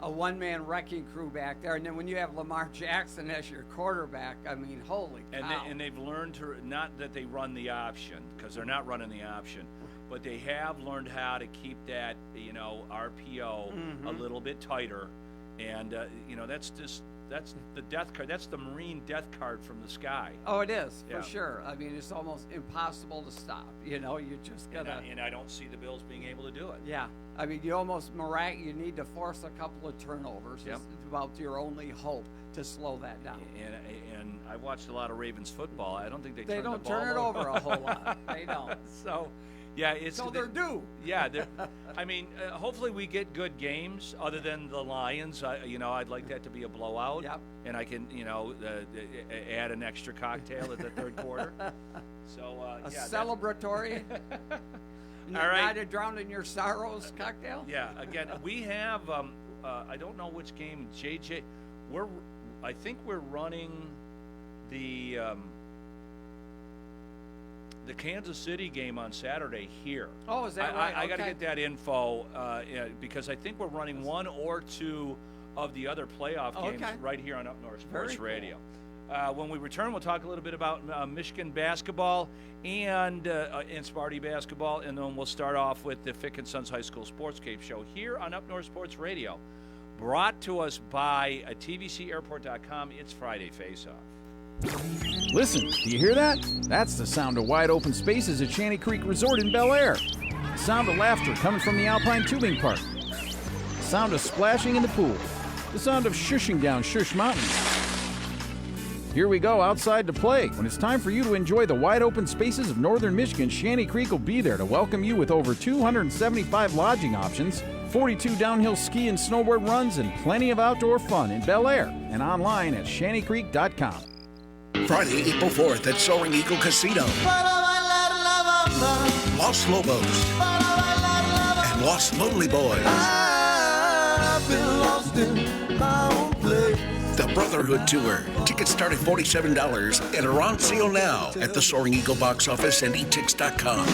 one-man wrecking crew back there. And then when you have Lamar Jackson as your quarterback, I mean, holy cow. And they've learned to, not that they run the option, because they're not running the option, but they have learned how to keep that, RPO a little bit tighter. And, that's the death card. That's the Marine death card from the sky. Oh, it is, Yeah. for sure. I mean, it's almost impossible to stop. You just got to. And I don't see the Bills being able to do it. Yeah. I mean, you need to force a couple of turnovers. Yep. It's about your only hope to slow that down. And I watched a lot of Ravens football. I don't think they turn don't the ball turn it over a whole lot. They don't. So, yeah, they're due. Yeah, I mean, hopefully we get good games other than the Lions. I'd like that to be a blowout. Yep. And I can, add an extra cocktail at the third quarter. So Celebratory. All right. Not a drown in your sorrows cocktail. Yeah. Again, we have. I don't know which game. JJ, I think we're running the Kansas City game on Saturday here. Oh, is that right? I got to get that info because I think we're running one or two of the other playoff games right here on Up North Sports Radio. When we return, we'll talk a little bit about Michigan basketball and Sparty basketball, and then we'll start off with the Fick & Sons High School Sportscape Show here on Up North Sports Radio, brought to us by TVCAirport.com. It's Friday Faceoff. Listen, do you hear that? That's the sound of wide open spaces at Shanty Creek Resort in Bel Air. The sound of laughter coming from the Alpine Tubing Park. The sound of splashing in the pool. The sound of shushing down Shush Mountain. Here we go outside to play. When it's time for you to enjoy the wide open spaces of northern Michigan, Shanty Creek will be there to welcome you with over 275 lodging options, 42 downhill ski and snowboard runs, and plenty of outdoor fun in Bel Air and online at shantycreek.com. Friday, April 4th at Soaring Eagle Casino. Los Lobos and Los Lonely Boys. I've been lost in my own place. The Brotherhood Tour. Tickets start at $47 and are on sale now at the Soaring Eagle box office and etix.com.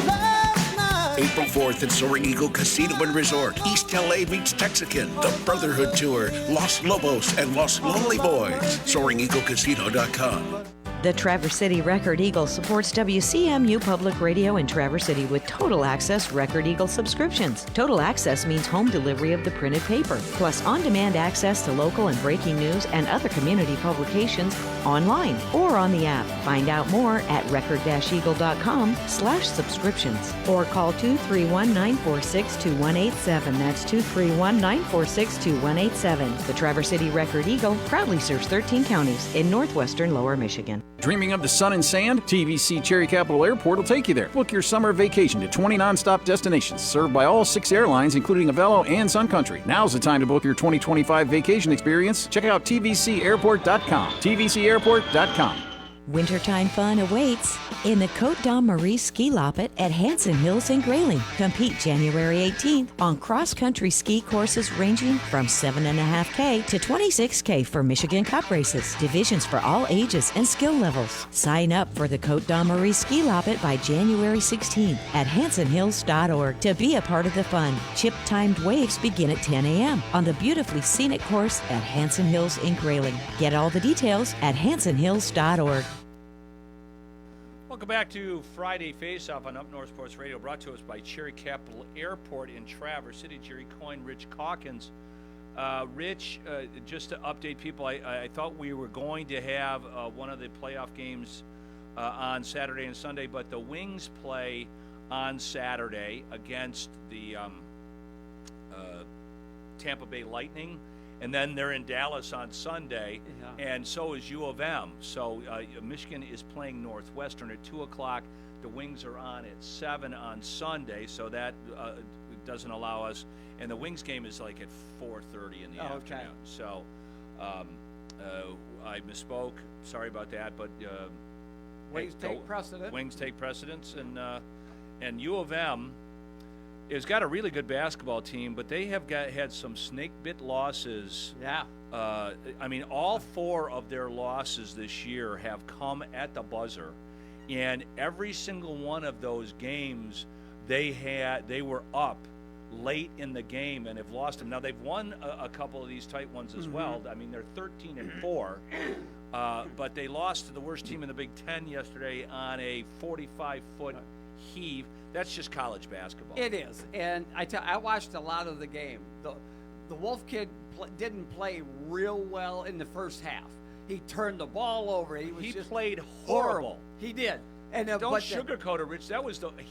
April 4th at Soaring Eagle Casino and Resort. East LA meets Texican, the Brotherhood Tour, Los Lobos, and Los Lonely Boys. SoaringEagleCasino.com. The Traverse City Record Eagle supports WCMU Public Radio in Traverse City with Total Access Record Eagle subscriptions. Total Access means home delivery of the printed paper, plus on-demand access to local and breaking news and other community publications online or on the app. Find out more at record-eagle.com/subscriptions or call 231-946-2187. That's 231-946-2187. The Traverse City Record Eagle proudly serves 13 counties in northwestern Lower Michigan. Dreaming of the sun and sand? TVC Cherry Capital Airport will take you there. Book your summer vacation to 20 nonstop destinations served by all 6 airlines, including Avelo and Sun Country. Now's the time to book your 2025 vacation experience. Check out tvcairport.com. tvcairport.com. Wintertime fun awaits in the Côte d'Amarie Ski Loppet at Hanson Hills in Grayling. Compete January 18th on cross-country ski courses ranging from 7.5K to 26K for Michigan Cup races. Divisions for all ages and skill levels. Sign up for the Côte d'Amarie Ski Loppet by January 16th at hansonhills.org to be a part of the fun. Chip-timed waves begin at 10 a.m. on the beautifully scenic course at Hanson Hills in Grayling. Get all the details at hansonhills.org. Welcome back to Friday Faceoff on Up North Sports Radio, brought to us by Cherry Capital Airport in Traverse City. Jerry Coyne, Rich Calkins. Rich, just to update people, I thought we were going to have one of the playoff games on Saturday and Sunday, but the Wings play on Saturday against the Tampa Bay Lightning. And then they're in Dallas on Sunday, and so is U of M. So Michigan is playing Northwestern at 2 o'clock. The Wings are on at 7 on Sunday, so that doesn't allow us. And the Wings game is like at 4:30 in the afternoon. So I misspoke. Sorry about that, but Wings take precedence. Wings take precedence, and U of M has got a really good basketball team, but they have had some snake-bit losses. Yeah. I mean, all 4 of their losses this year have come at the buzzer, and every single one of those games they were up late in the game and have lost them. Now they've won a couple of these tight ones as well. I mean, they're 13-4, but they lost to the worst team in the Big Ten yesterday on a 45-foot heave. That's just college basketball. It is, and I watched a lot of the game. The Wolf kid didn't play real well in the first half. He turned the ball over. He played horrible. He did. And don't sugarcoat it, Rich.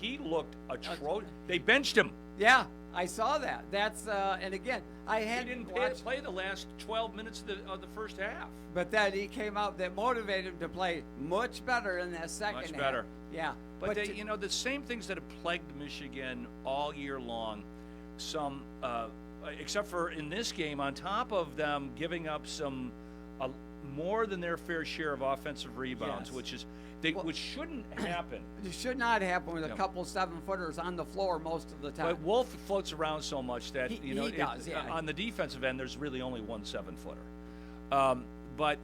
He looked atrocious. They benched him. Yeah, I saw that. That's and again, he didn't play the last 12 minutes of the first half. But then he came out that motivated him to play much better in that second half. Much better. Yeah. But the same things that have plagued Michigan all year long, except for in this game, on top of them giving up some more than their fair share of offensive rebounds, which shouldn't happen. It should not happen with a couple 7-footers on the floor most of the time. But Wolf floats around so much that he does. On the defensive end, there's really only one 7-footer. But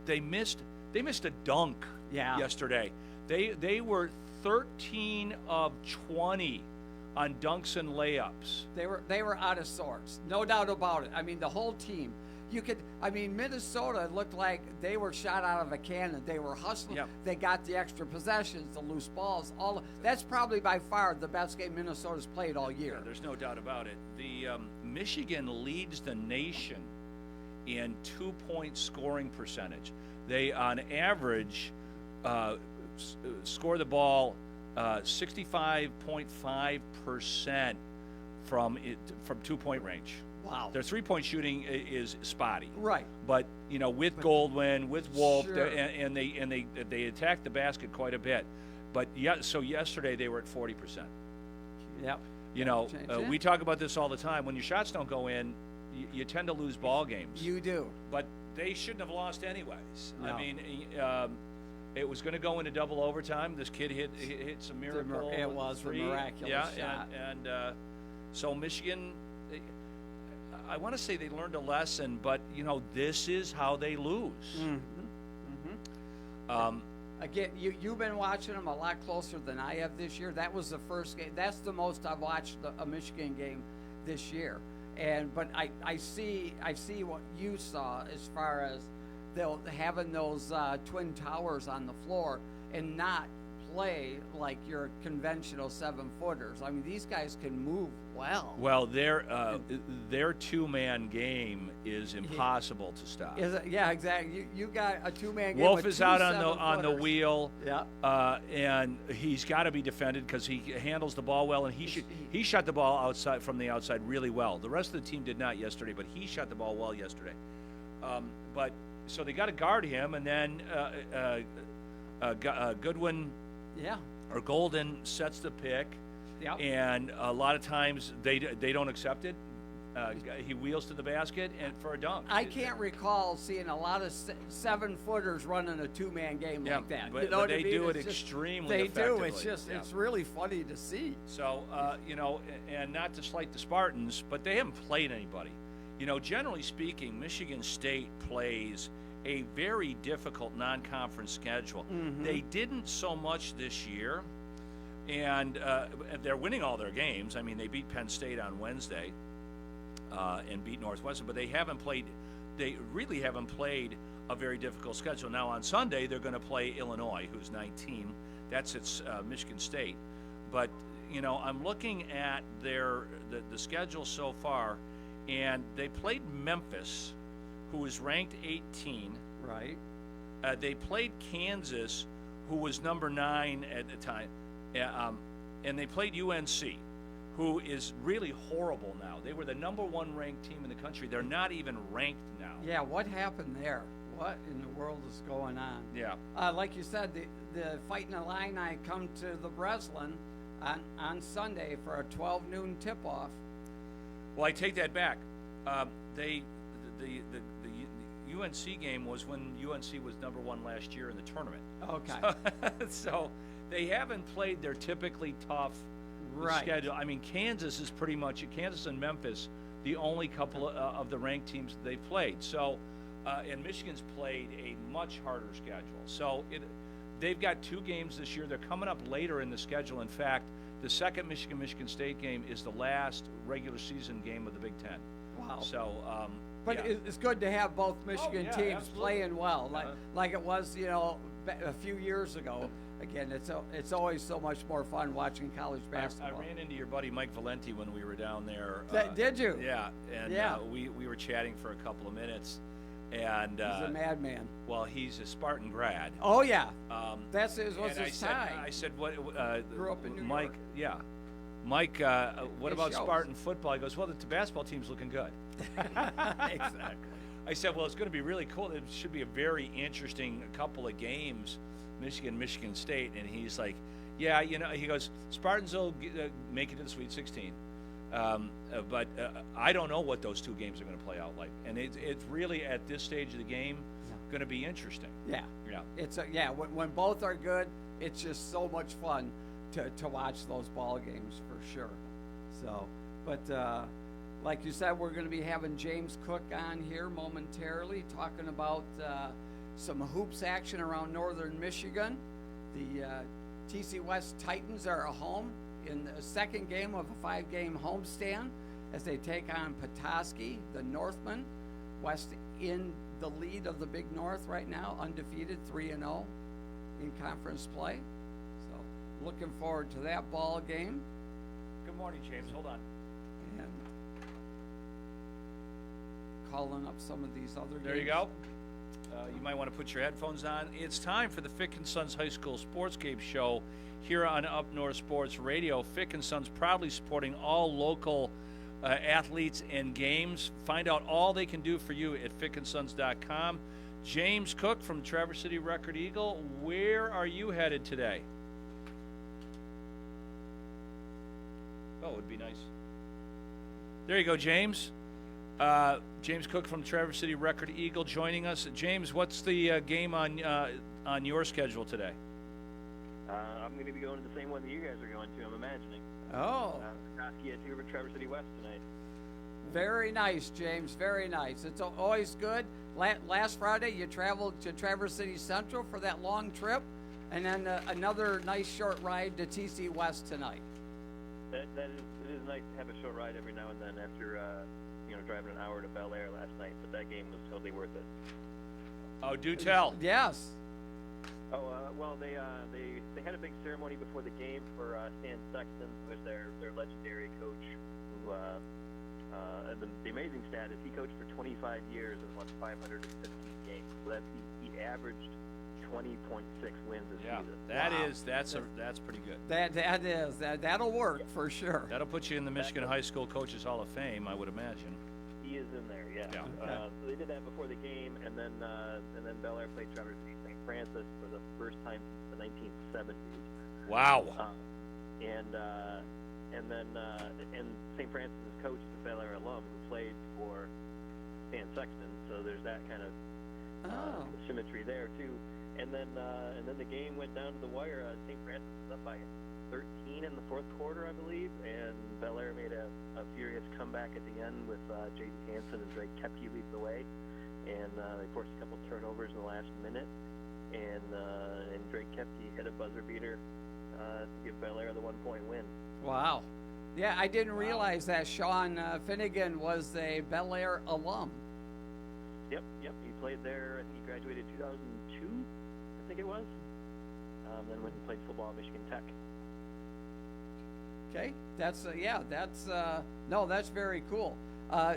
they missed a dunk yesterday. They were 13 of 20 on dunks and layups. They were out of sorts, no doubt about it. I mean, the whole team. Minnesota looked like they were shot out of a cannon. They were hustling. Yep. They got the extra possessions, the loose balls. That's probably by far the best game Minnesota's played all year. Yeah, there's no doubt about it. The Michigan leads the nation in 2-point scoring percentage. They, on average, score the ball 65.5% from 2-point range. Wow. Their 3-point shooting is spotty. Right. But with Goldwyn, with Wolf, and they attack the basket quite a bit. But so yesterday they were at 40%. Yep. We talk about this all the time. When your shots don't go in, you tend to lose ball games. You do. But they shouldn't have lost anyways. No. I mean, it was going to go into double overtime. This kid hit some miracle. It was a miraculous shot. And so Michigan, I want to say they learned a lesson, but this is how they lose. Mm-hmm. Mm-hmm. again, you've been watching them a lot closer than I have this year. That was the first game. That's the most I've watched a Michigan game this year. But I see what you saw as far as having those twin towers on the floor and not play like your conventional 7-footers. I mean, these guys can move well. Well, their two-man game is impossible to stop. Is it? Yeah, exactly. You got a two-man game. Wolf with is two out on the wheel. Yeah. And he's got to be defended because he handles the ball well, and he shot the ball from the outside really well. The rest of the team did not yesterday, but he shot the ball well yesterday. So they got to guard him, and then Goodwin. Yeah. Or Golden sets the pick, and a lot of times they don't accept it. He wheels to the basket and for a dunk. I can't recall seeing a lot of 7-footers running a two-man game like that. But, you know but they do it it's extremely effectively. effectively. They do. It's really funny to see. So and not to slight the Spartans, but they haven't played anybody. Generally speaking, Michigan State plays a very difficult non-conference schedule. Mm-hmm. They didn't so much this year, and they're winning all their games. I mean, they beat Penn State on Wednesday and beat Northwestern, but they really haven't played a very difficult schedule. Now, on Sunday, they're going to play Illinois, who's 19. That's Michigan State. But, I'm looking at the schedule so far, and they played Memphis, who was ranked 18. Right. They played Kansas, who was number 9 at the time. And they played UNC, who is really horrible now. They were the number 1 ranked team in the country. They're not even ranked now. Yeah, what happened there? What in the world is going on? Yeah. Like you said, the Fighting Illini come to the Breslin on Sunday for a 12 noon tip-off. Well, I take that back. The UNC game was when UNC was number 1 last year in the tournament. Okay. So they haven't played their typically tough schedule. I mean, Kansas is pretty much Kansas and Memphis, the only couple of the ranked teams that they've played. So, and Michigan's played a much harder schedule. So they've got 2 games this year. They're coming up later in the schedule. In fact, the second Michigan State game is the last regular season game of the Big Ten. Wow. So, but it's good to have both Michigan teams absolutely. Playing well, like it was, a few years ago. Again, it's always so much more fun watching college basketball. I ran into your buddy Mike Valenti when we were down there. Did you? Yeah, and we were chatting for a couple of minutes. And he's a madman. Well, he's a Spartan grad. Oh yeah, that's his tie. I said, "What?" Grew up in New Mike, York. Yeah, Mike. What about Spartan football? He goes, "Well, the basketball team's looking good." Exactly. I said, "Well, it's going to be really cool. It should be a very interesting couple of games, Michigan State." And he's like, "Yeah, he goes, Spartans will make it to the Sweet 16." But I don't know what those 2 games are going to play out like, and it's really at this stage of the game going to be interesting. Yeah, It's when both are good, it's just so much fun to watch those ball games for sure. So, but like you said, we're going to be having James Cook on here momentarily, talking about some hoops action around northern Michigan. The TC West Titans are at home in the second game of a 5-game homestand as they take on Petoskey, the Northmen. West in the lead of the Big North right now, undefeated, 3-0 in conference play. So looking forward to that ball game. Good morning, James. Hold on. And calling up some of these other There games. you go. You might want to put your headphones on. It's time for the Fick & Sons High School Sportscape Show here on Up North Sports Radio. Fick & Sons proudly supporting all local athletes and games. Find out all they can do for you at fickandsons.com. James Cook from Traverse City Record Eagle, where are you headed today? Oh, it would be nice. There you go, James. James Cook from Traverse City Record Eagle joining us. James, what's the game on your schedule today? I'm going to be going to the same one that you guys are going to, I'm imagining. Oh. Petoskey at 2 over Traverse City West tonight. Very nice, James. Very nice. It's always good. Last Friday, you traveled to Traverse City Central for that long trip. And then another nice short ride to TC West tonight. It is nice to have a short ride every now and then after driving an hour to Bel Air last night, but that game was totally worth it. Oh, do tell. Yes. Oh, well, they had a big ceremony before the game for Stan Sexton, who is their legendary coach. Who the amazing stat is he coached for 25 years and won 515 games. So he averaged 20.6 wins a season. That's pretty good. That'll work for sure. That'll put you in the Michigan High School Coaches Hall of Fame, I would imagine. He is in there, yeah. Okay. So they did that before the game, and then Bel Air played Traverse City St. Francis for the first time since the 1970s. Wow. And St. Francis' coach is a Bel Air alum who played for Stan Sexton, so there's that kind of symmetry there too. And then the game went down to the wire. St. Francis was up by 13 in the fourth quarter, I believe, and Bel Air made a furious comeback at the end with J.D. Hansen and Drake Kepke leading the way, and they forced a couple turnovers in the last minute, and Drake Kepke hit a buzzer beater to give Bel Air the 1-point win. Wow. Yeah, I didn't realize that Sean Finnegan was a Bel Air alum. Yep. He played there. He graduated 2002, I think it was. Then went and played football at Michigan Tech. Okay, that's very cool.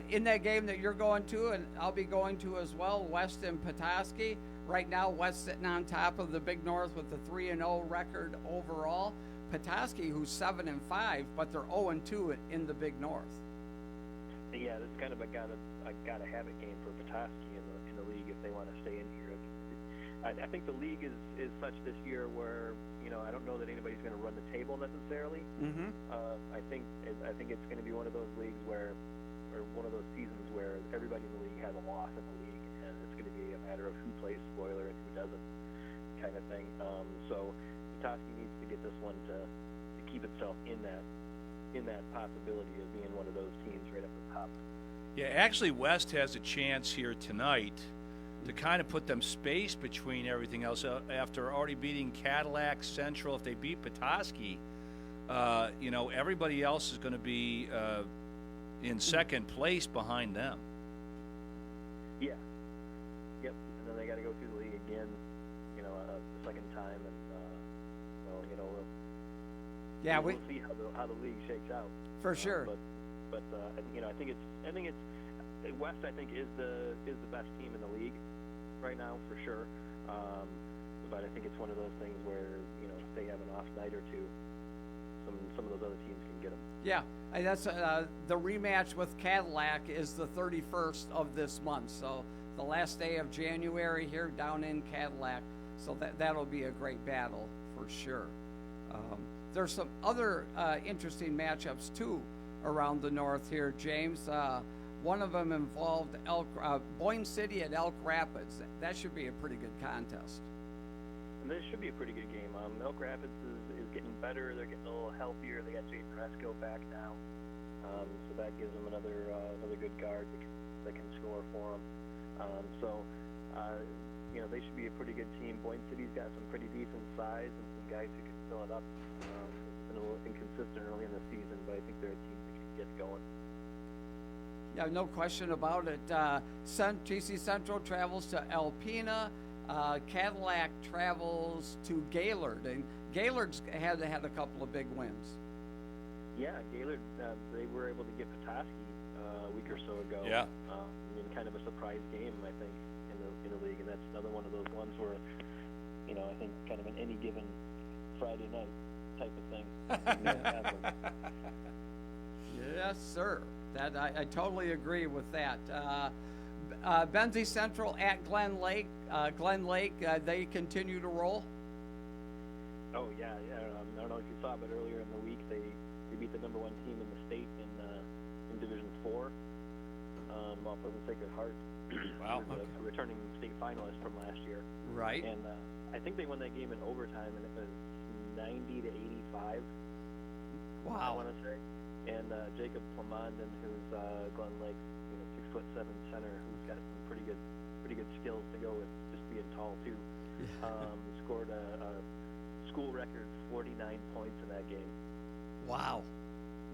In that game that you're going to, and I'll be going to as well, West and Petoskey. Right now, West sitting on top of the Big North with the 3-0 record overall. Petoskey, who's 7-5, but they're 0-2 in the Big North. Yeah, this is kind of a gotta have it game for Petoskey in the league if they want to stay in here. I think the league is such this year where I don't know that anybody's going to run the table necessarily. Mm-hmm. I think it's going to be one of those leagues or one of those seasons where everybody in the league has a loss in the league, and it's going to be a matter of who plays spoiler and who doesn't, kind of thing. So Petoskey needs to get this one to keep itself in that possibility of being one of those teams right up the top. Yeah, actually, West has a chance here tonight to kind of put them space between everything else after already beating Cadillac Central. If they beat Petoskey, everybody else is going to be in second place behind them. Yeah. Yep. And then they got to go through the league again, a second time, and we'll see how the league shakes out. For sure. But I think it's West. I think is the best team in the league right now for sure. But I think it's one of those things where if they have an off night or two, some of those other teams can get them. Yeah, that's the rematch with Cadillac is the 31st of this month. So the last day of January here down in Cadillac. So that'll be a great battle for sure. There's some other interesting matchups too around the north here, James. One of them involved Boyne City at Elk Rapids. That should be a pretty good contest. And this should be a pretty good game. Elk Rapids is getting better. They're getting a little healthier. They got Jaden Resco back now, so that gives them another good guard that can score for them. They should be a pretty good team. Boyne City's got some pretty decent size and some guys who can fill it up. It's been a little inconsistent early in the season, but I think they're a team that can get going. Yeah, no question about it. TC Central travels to Alpena. Cadillac travels to Gaylord, and Gaylord's had a couple of big wins. Yeah, Gaylord, they were able to get Petoskey a week or so ago. Yeah. In kind of a surprise game, I think, in the league, and that's another one of those ones where, I think kind of an any given Friday night type of thing. Yes, sir. That I totally agree with that. Benzie Central at Glen Lake. Glen Lake, they continue to roll. Oh yeah. I don't know if you saw, but earlier in the week they beat the number one team in the state in Division 4. Off of the Sacred Heart. Wow. A returning state finalist from last year. Right. And I think they won that game in overtime, and it was 90-85. Wow. I want to say. And Jacob Plamondon, who's Glen Lake's 6'7" center, who's got some pretty good skills to go with just being tall too. Scored a school record 49 points in that game. Wow.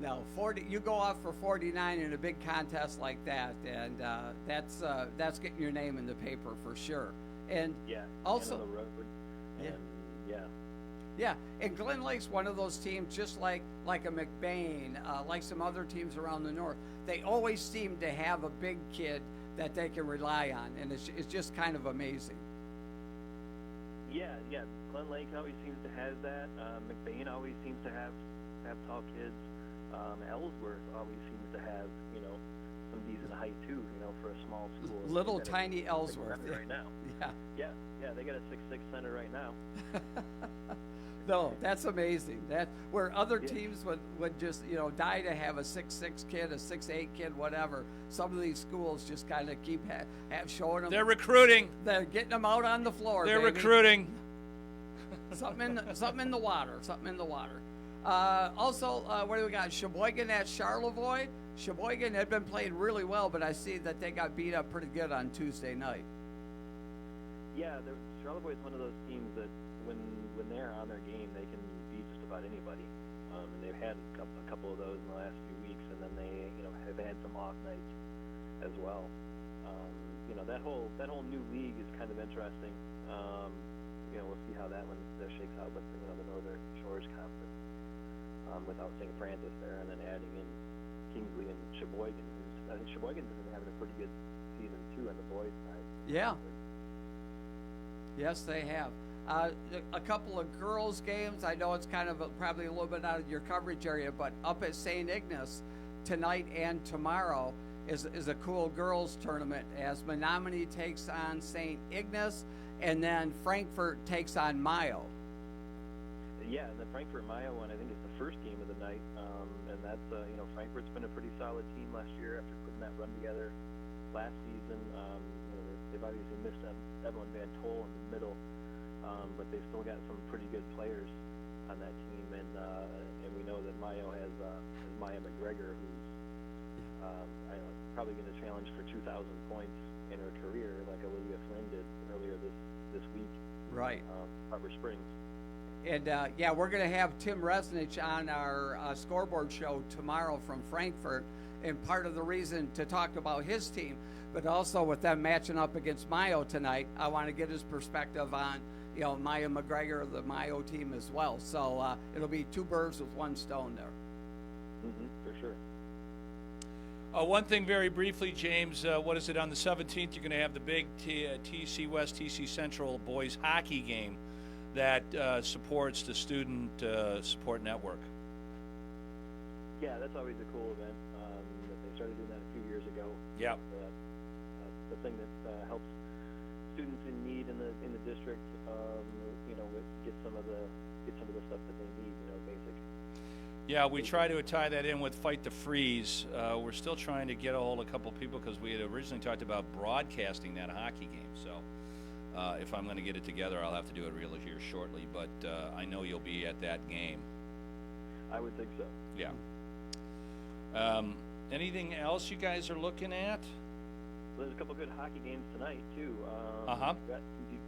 No, 40. You go off for 49 in a big contest like that, and that's getting your name in the paper for sure. And also and on the road. And yeah, and Glen Lake's one of those teams, just like a McBain, like some other teams around the north. They always seem to have a big kid that they can rely on, and it's just kind of amazing. Yeah. Glen Lake always seems to have that. McBain always seems to have tall kids. Ellsworth always seems to have, some decent height too, for a small school. Little tiny Ellsworth. Right now. Yeah, they got a 6'6" center right now. No, that's amazing. That where other teams would just die to have a 6'6" kid, a 6'8" kid, whatever. Some of these schools just kind of keep showing them. They're recruiting. They're getting them out on the floor. They're baby. recruiting. Something in the water. Also, what do we got? Sheboygan at Charlevoix. Sheboygan had been playing really well, but I see that they got beat up pretty good on Tuesday night. Yeah, Charlevoix is one of those teams that when they're on their game, they can beat just about anybody. And they've had a couple of those in the last few weeks, and then they have had some off nights as well. That whole new league is kind of interesting. We'll see how that one shakes out with the Northern Shores Conference without St. Francis there, and then adding in Kingsley and Sheboygan. I think Sheboygan's been having a pretty good season too on the boys' side. Yeah. Yes, they have. A couple of girls' games. I know it's kind of probably a little bit out of your coverage area, but up at St. Ignace tonight and tomorrow is a cool girls' tournament as Menominee takes on St. Ignace, and then Frankfort takes on Mayo. Yeah, and the Frankfort-Mayo one, I think, is the first game of the night, and that's Frankfurt's been a pretty solid team last year after putting that run together last season. They've obviously missed Evelyn Van Tol in the middle, but they've still got some pretty good players on that team, and we know that Mayo has Maya McGregor, who's probably going to challenge for 2,000 points in her career, like Olivia Flynn did earlier this week. Right. Harbor Springs. And we're going to have Tim Resnich on our scoreboard show tomorrow from Frankfurt. And part of the reason to talk about his team, but also with them matching up against Mayo tonight, I want to get his perspective on, Maya McGregor, the Mayo team as well. So it'll be two birds with one stone there. For sure. One thing very briefly, James, what is it, on the 17th, you're going to have the big TC West, TC Central boys hockey game that supports the Student Support Network. Yeah, that's always a cool event. They started doing that a few years ago. Yeah. The thing that helps students in need in the district, get some of the stuff that they need, basic. Yeah, we try to tie that in with Fight the Freeze. We're still trying to get a hold of a couple people because we had originally talked about broadcasting that hockey game. So if I'm going to get it together, I'll have to do it real here shortly. But I know you'll be at that game. I would think so. Yeah. Anything else you guys are looking at? Well, there's a couple good hockey games tonight, too.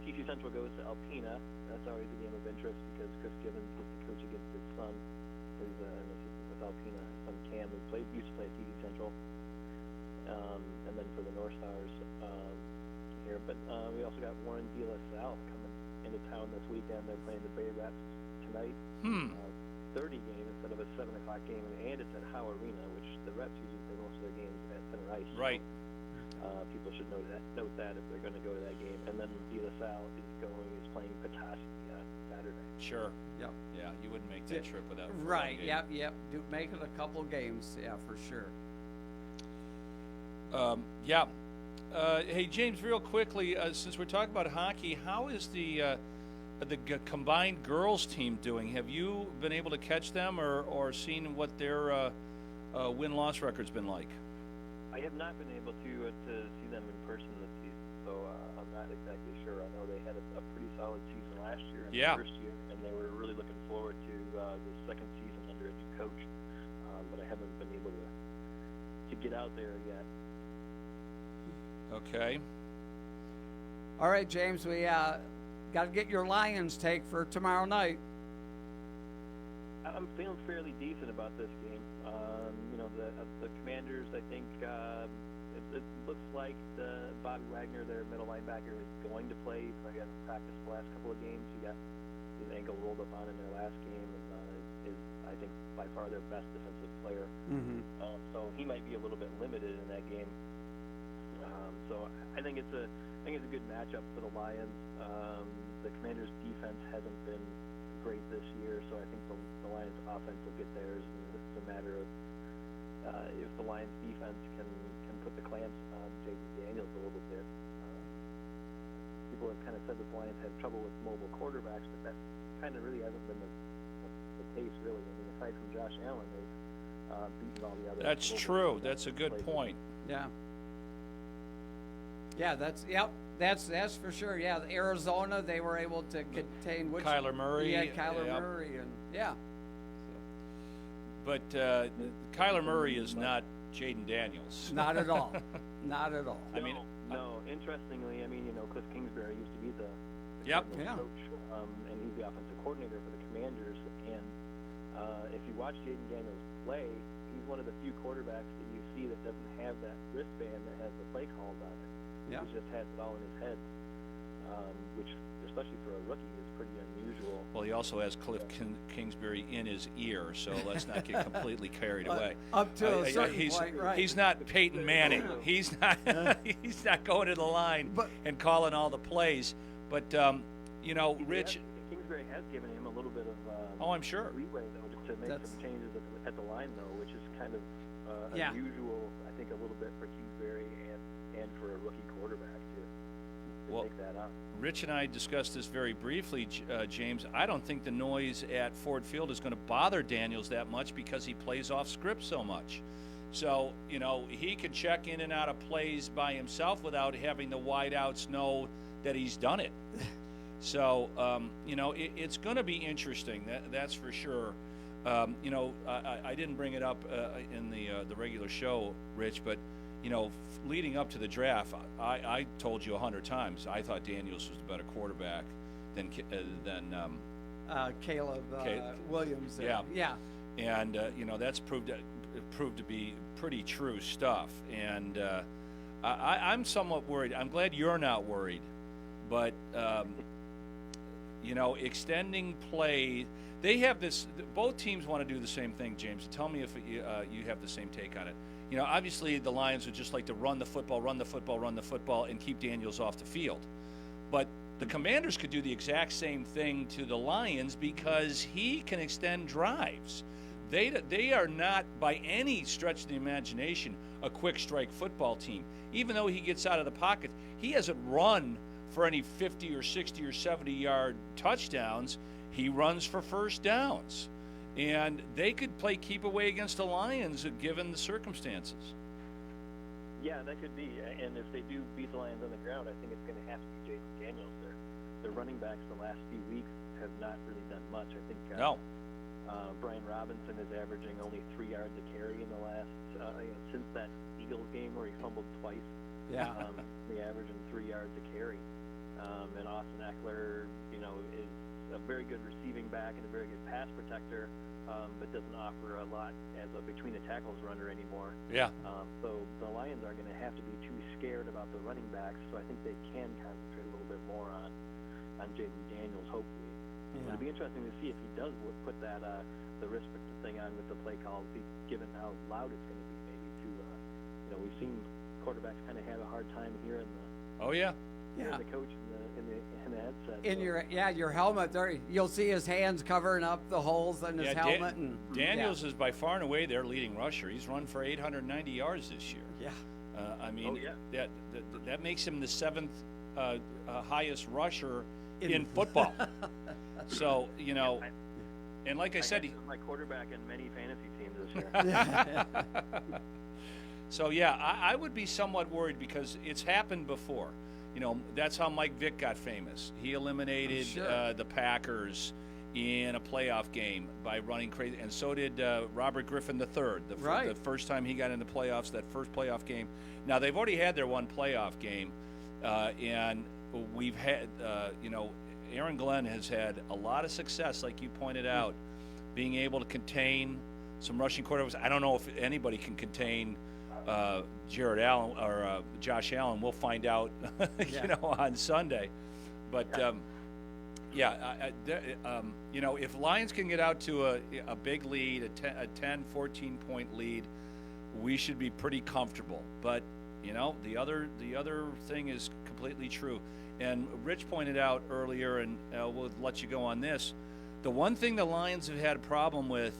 TC Central goes to Alpena. That's always a game of interest because Chris Gibbons gets to coach against his son, who's an assistant with Alpena. His son Cam, who used to play at TC Central. And then for the North Stars here. But we also got Warren De La Salle coming into town this weekend. They're playing the Bay Reps tonight. 30 game instead of a 7 o'clock game, and it's at Howe Arena, which the Reps usually play most of their games at Center Ice. Right. People should note that if they're going to go to that game. And then De La Salle is playing Petoskey Saturday. Sure. Yep. Yeah, you wouldn't make that trip without. Right. Yep. Make it a couple games. Yeah, for sure. Hey, James, real quickly, since we're talking about hockey, how is the combined girls team doing? Have you been able to catch them or seen what their win-loss record's been like? I have not been able to see them in person this season, so I'm not exactly sure. I know they had a pretty solid season last year in the first year, and they were really looking forward to the second season under a new coach, but I haven't been able to get out there yet. Okay. All right, James, we got to get your Lions take for tomorrow night. I'm feeling fairly decent about this game. The Commanders, I think it looks like Bobby Wagner, their middle linebacker, is going to play. He hasn't practiced the last couple of games. He got his ankle rolled up on in their last game, and is, I think, by far their best defensive player. So he might be a little bit limited in that game. So I think it's a good matchup for the Lions. The Commanders' defense hasn't been great this year, so I think the Lions' offense will get theirs. And it's a matter of if the Lions' defense can put the clamps on Jaden Daniels a little bit. People have kind of said that the Lions have trouble with mobile quarterbacks, but that kind of really hasn't been the case, really. I mean, aside from Josh Allen, they've beaten all the other. That's true. That's a good point. Yeah. Yeah, that's for sure. Yeah, Arizona, they were able to contain Kyler Murray. Yeah, Kyler Murray, and yeah. But Kyler Murray is not Jaden Daniels. Not at all. Not at all. No. Interestingly, Cliff Kingsbury used to be the coach, and he's the offensive coordinator for the Commanders. And if you watch Jaden Daniels play, he's one of the few quarterbacks that you see that doesn't have that wristband that has the play calls on it. Yeah. He just has it all in his head, which, especially for a rookie, is pretty unusual. Well, he also has Cliff Kingsbury in his ear, so let's not get completely carried away. Up to a certain point, right. He's not Peyton Manning. He's not. He's not going to the line and calling all the plays. But Rich. Kingsbury has given him a little bit of. I'm sure. Leeway though to make some changes at the line though, which is kind of unusual. I think a little bit for Kingsbury and for a rookie quarterback to take that up. Rich and I discussed this very briefly, James. I don't think the noise at Ford Field is going to bother Daniels that much because he plays off script so much. So, he can check in and out of plays by himself without having the wideouts know that he's done it. So, it's going to be interesting. That's for sure. I didn't bring it up in the regular show, Rich, but leading up to the draft, I told you 100 times I thought Daniels was the better quarterback than Caleb Williams. Yeah. And that's proved to be pretty true stuff. And I'm somewhat worried. I'm glad you're not worried, but extending play. They have this. Both teams want to do the same thing, James. Tell me if you have the same take on it. Obviously the Lions would just like to run the football, and keep Daniels off the field. But the Commanders could do the exact same thing to the Lions because he can extend drives. They are not, by any stretch of the imagination, a quick strike football team. Even though he gets out of the pocket, he hasn't run for any 50 or 60 or 70-yard touchdowns. He runs for first downs. And they could play keep away against the Lions given the circumstances. Yeah, that could be. And if they do beat the Lions on the ground, I think it's going to have to be Jaden Daniels. Their running backs the last few weeks have not really done much. I think Brian Robinson is averaging only 3 yards a carry in the last since that Eagles game where he fumbled twice. Yeah, they averaging 3 yards a carry. And Austin Eckler, is a very good receiving back and a very good pass protector, but doesn't offer a lot as a between the tackles runner anymore. Yeah. So the Lions are going to have to be too scared about the running backs. So I think they can concentrate a little bit more on Jaden Daniels, hopefully. Yeah. It'll be interesting to see if he does put that the wrist thing on with the play calls, given how loud it's going to be. Maybe to we've seen quarterbacks kind of have a hard time hearing the. Oh yeah. Yeah. The coach in the headset. In your helmet there, you'll see his hands covering up the holes in his helmet. Daniels is by far and away their leading rusher. He's run for 890 yards this year. Yeah. That makes him the 7th highest rusher in football. So and like I said, he's my quarterback in many fantasy teams this year. So I would be somewhat worried because it's happened before. That's how Mike Vick got famous. He eliminated the Packers in a playoff game by running crazy, and so did Robert Griffin III. The first time he got into playoffs, that first playoff game. Now they've already had their one playoff game, and we've had, Aaron Glenn has had a lot of success, like you pointed out, being able to contain some rushing quarterbacks. I don't know if anybody can contain Jared Allen or Josh Allen. We'll find out, on Sunday. But if Lions can get out to a big lead, a 10, 14-point lead, we should be pretty comfortable. But the other thing is completely true. And Rich pointed out earlier, and we'll let you go on this. The one thing the Lions have had a problem with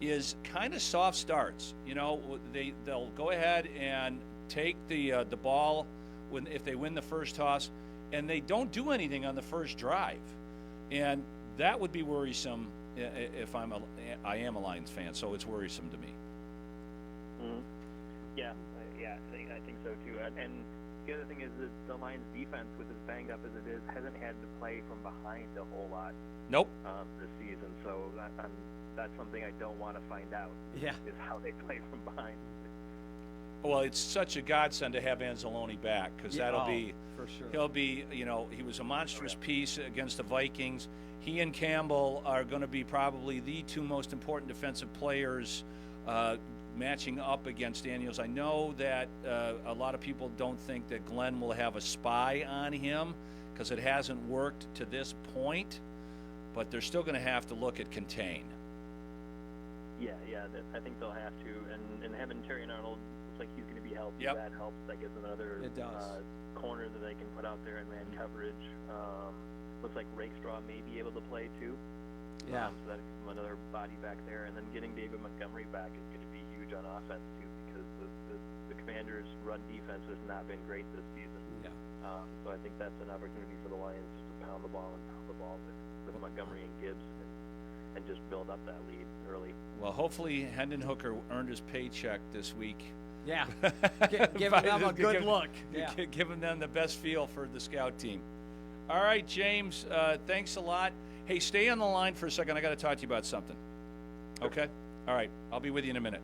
is kind of soft starts. They'll go ahead and take the ball if they win the first toss, and they don't do anything on the first drive, and that would be worrisome. If I am a Lions fan, so it's worrisome to me. Mm-hmm. Yeah, I think so too. And the other thing is that the Lions defense, with as banged up as it is, hasn't had to play from behind a whole lot. Nope. This season, so that's something I don't want to find out. Yeah. Is how they play from behind. Well, it's such a godsend to have Anzalone back, because that'll be for sure. He'll be, he was a monstrous piece against the Vikings. He and Campbell are going to be probably the two most important defensive players matching up against Daniels. I know that a lot of people don't think that Glenn will have a spy on him because it hasn't worked to this point, but they're still going to have to look at contain. Yeah, I think they'll have to. And having Terry Arnold, looks like he's going to be healthy. Yep. That helps. That gives another corner that they can put out there in man coverage. Looks like Rakestraw may be able to play too. Yeah. So that's another body back there. And then getting David Montgomery back is going to be huge on offense too, because the Commanders' run defense has not been great this season. Yeah. So I think that's an opportunity for the Lions just to pound the ball with Montgomery and Gibbs and just build up that lead early. Well, hopefully Hendon Hooker earned his paycheck this week. Yeah. Giving them a good look. Yeah. Giving them the best feel for the scout team. All right, James, thanks a lot. Hey, stay on the line for a second. I got to talk to you about something. Okay? All right. I'll be with you in a minute.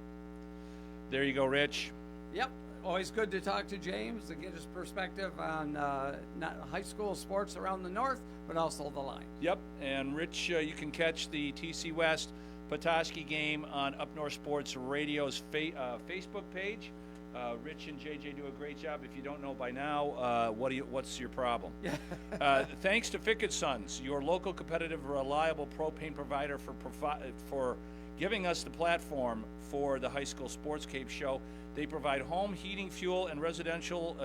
There you go, Rich. Yep. Always good to talk to James to get his perspective on not high school sports around the north, but also the line. Yep. And, Rich, you can catch the TC West Petoskey game on Up North Sports Radio's Facebook page. Rich and JJ do a great job. If you don't know by now, what's your problem? Thanks to Fickett Sons, your local competitive, reliable propane provider, for giving us the platform for the High School Sportscape show. They provide home heating, fuel, and residential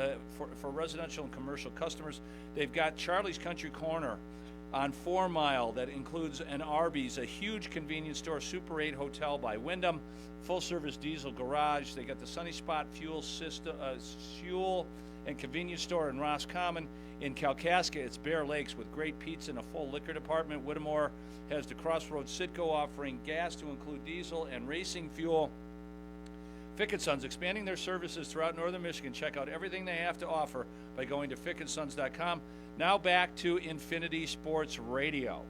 for residential and commercial customers. They've got Charlie's Country Corner on 4 Mile that includes an Arby's, a huge convenience store, Super 8 Hotel by Wyndham, full-service diesel garage. They got the Sunny Spot fuel and convenience store in Roscommon. In Kalkaska, it's Bear Lakes with great pizza and a full liquor department. Whittemore has the Crossroads Citgo offering gas to include diesel and racing fuel. Fickett Sons expanding their services throughout northern Michigan. Check out everything they have to offer by going to fickettsons.com. Now back to Infinity Sports Radio.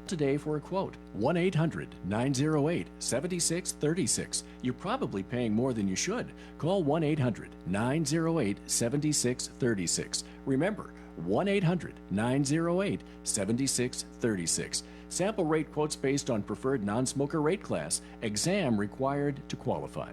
Today for a quote. 1-800-908-7636. You're probably paying more than you should. Call 1-800-908-7636. Remember, 1-800-908-7636. Sample rate quotes based on preferred non-smoker rate class. Exam required to qualify.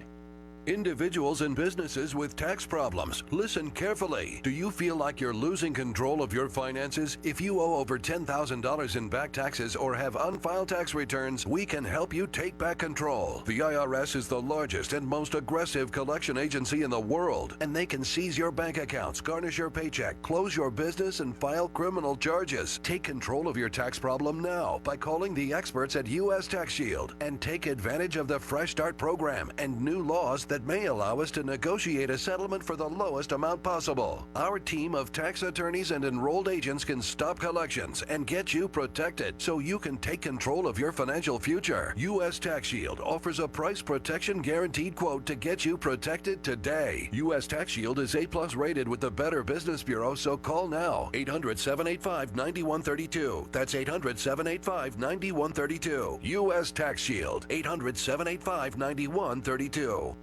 Individuals and businesses with tax problems, listen carefully. Do you feel like you're losing control of your finances? If you owe over $10,000 in back taxes or have unfiled tax returns, we can help you take back control. The IRS is the largest and most aggressive collection agency in the world, and they can seize your bank accounts, garnish your paycheck, close your business, and file criminal charges. Take control of your tax problem now by calling the experts at U.S. Tax Shield and take advantage of the Fresh Start program and new laws that may allow us to negotiate a settlement for the lowest amount possible. Our team of tax attorneys and enrolled agents can stop collections and get you protected so you can take control of your financial future. U.S. Tax Shield offers a price protection guaranteed quote to get you protected today. U.S. Tax Shield is A+ rated with the Better Business Bureau, so call now. 800-785-9132. That's 800-785-9132. U.S. Tax Shield. 800-785-9132.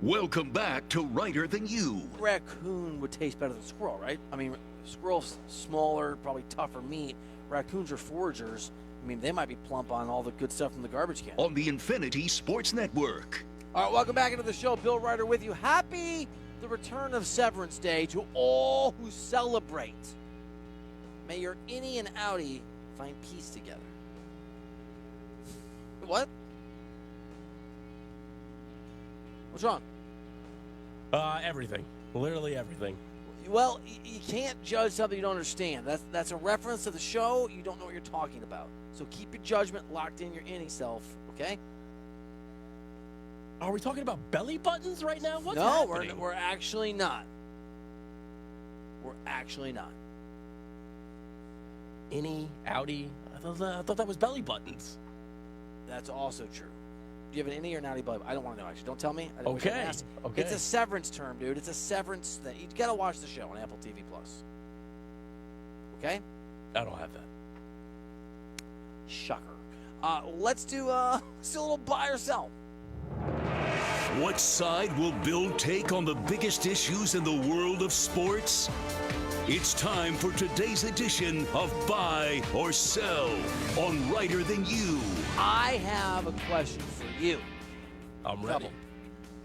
Welcome back to Writer Than You. Raccoon would taste better than squirrel, right? I mean, squirrel's smaller, probably tougher meat. Raccoons are foragers. I mean, they might be plump on all the good stuff from the garbage can. On the Infinity Sports Network. All right, welcome back into the show. Bill Ryder with you. Happy the return of Severance Day to all who celebrate. May your innie and outie find peace together. What? What's wrong? Everything. Literally everything. Well, you can't judge something you don't understand. That's a reference to the show. You don't know what you're talking about. So keep your judgment locked in your innie self, okay? Are we talking about belly buttons right now? What's no, happening? we're actually not. We're actually not. Innie, outie. I thought that was belly buttons. That's also true. Do you have an innie or an outie belly button? I don't want to know, actually. Don't tell me. Okay. Okay. It's a severance term, dude. It's a severance thing. You got to watch the show on Apple TV+. Okay? I don't have that. Shocker. Let's do a little buy or sell. What side will Bill take on the biggest issues in the world of sports? It's time for today's edition of Buy or Sell on Writer Than You. I have a question for you. I'm ready.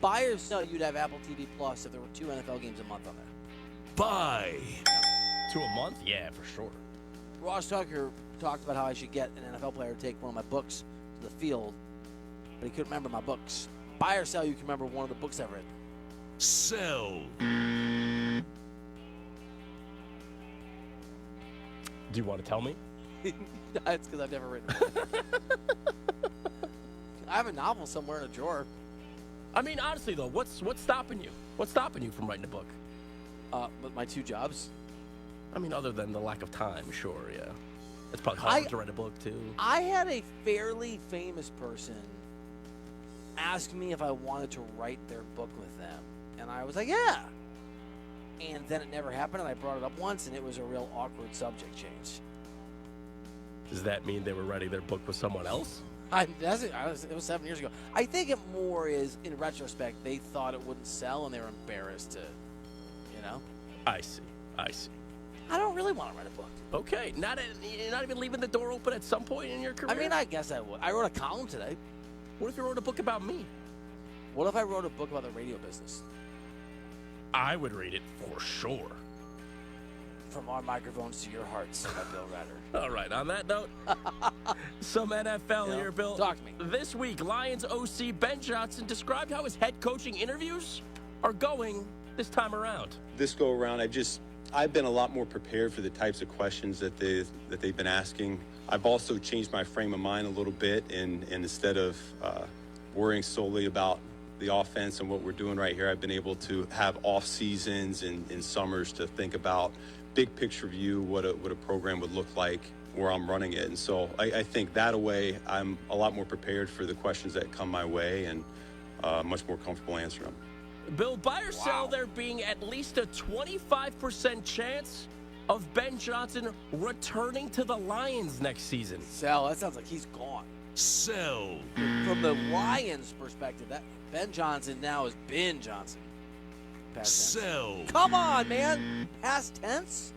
Buy or sell, you'd have Apple TV Plus if there were 2 NFL games a month on there. Buy. 2 a month? Yeah, for sure. Ross Tucker talked about how I should get an NFL player to take one of my books to the field, but he couldn't remember my books. Buy or sell, you can remember one of the books I've read. Sell. Do you want to tell me? It's because I've never written it. I have a novel somewhere in a drawer. I mean, honestly, though, what's stopping you? What's stopping you from writing a book? With my 2 jobs. I mean, other than the lack of time, sure, yeah. It's probably hard to write a book, too. I had a fairly famous person ask me if I wanted to write their book with them. And I was like, yeah. And then it never happened, and I brought it up once, and it was a real awkward subject change. Does that mean they were writing their book with someone else? It was 7 years ago. I think it more is, in retrospect, they thought it wouldn't sell, and they were embarrassed to, you know? I see. I don't really want to write a book. Okay, you're not even leaving the door open at some point in your career? I mean, I guess I would. I wrote a column today. What if you wrote a book about me? What if I wrote a book about the radio business? I would read it for sure. From our microphones to your hearts, by Bill Ryder. All right, on that note, some NFL here, Bill. Talk to me. This week, Lions OC Ben Johnson described how his head coaching interviews are going this time around. This go around, I've been a lot more prepared for the types of questions that they've been asking. I've also changed my frame of mind a little bit, and instead of worrying solely about the offense and what we're doing right here, I've been able to have off seasons and summers to think about big picture view, what a program would look like where I'm running it. And so I think that way I'm a lot more prepared for the questions that come my way and much more comfortable answering them. Bill, buy or sell there being at least a 25% chance of Ben Johnson returning to the Lions next season? Sell. That sounds like he's gone. Sell. From the Lions' perspective, that Ben Johnson now is Ben Johnson. Past tense. Sell. Come on, man. Past tense?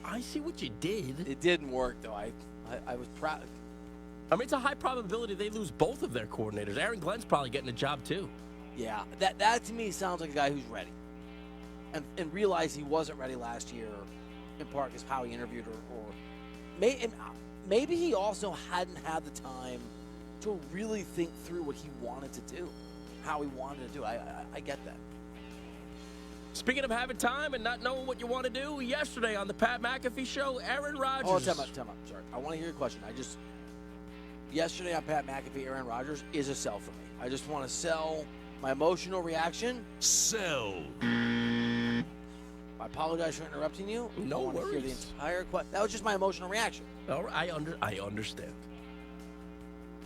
I see what you did. It didn't work, though. I was proud. I mean, it's a high probability they lose both of their coordinators. Aaron Glenn's probably getting a job, too. Yeah, that to me sounds like a guy who's ready. And realize he wasn't ready last year, in part because how he interviewed or maybe he also hadn't had the time to really think through what he wanted to do, how he wanted to do. I get that. Speaking of having time and not knowing what you want to do, yesterday on the Pat McAfee Show, Aaron Rodgers. Oh, time out. Sorry. I want to hear your question. Yesterday on Pat McAfee, Aaron Rodgers is a sell for me. I just want to sell my emotional reaction. Sell. I apologize for interrupting you. No I want worries. to hear the entire question. That was just my emotional reaction. All right, I understand.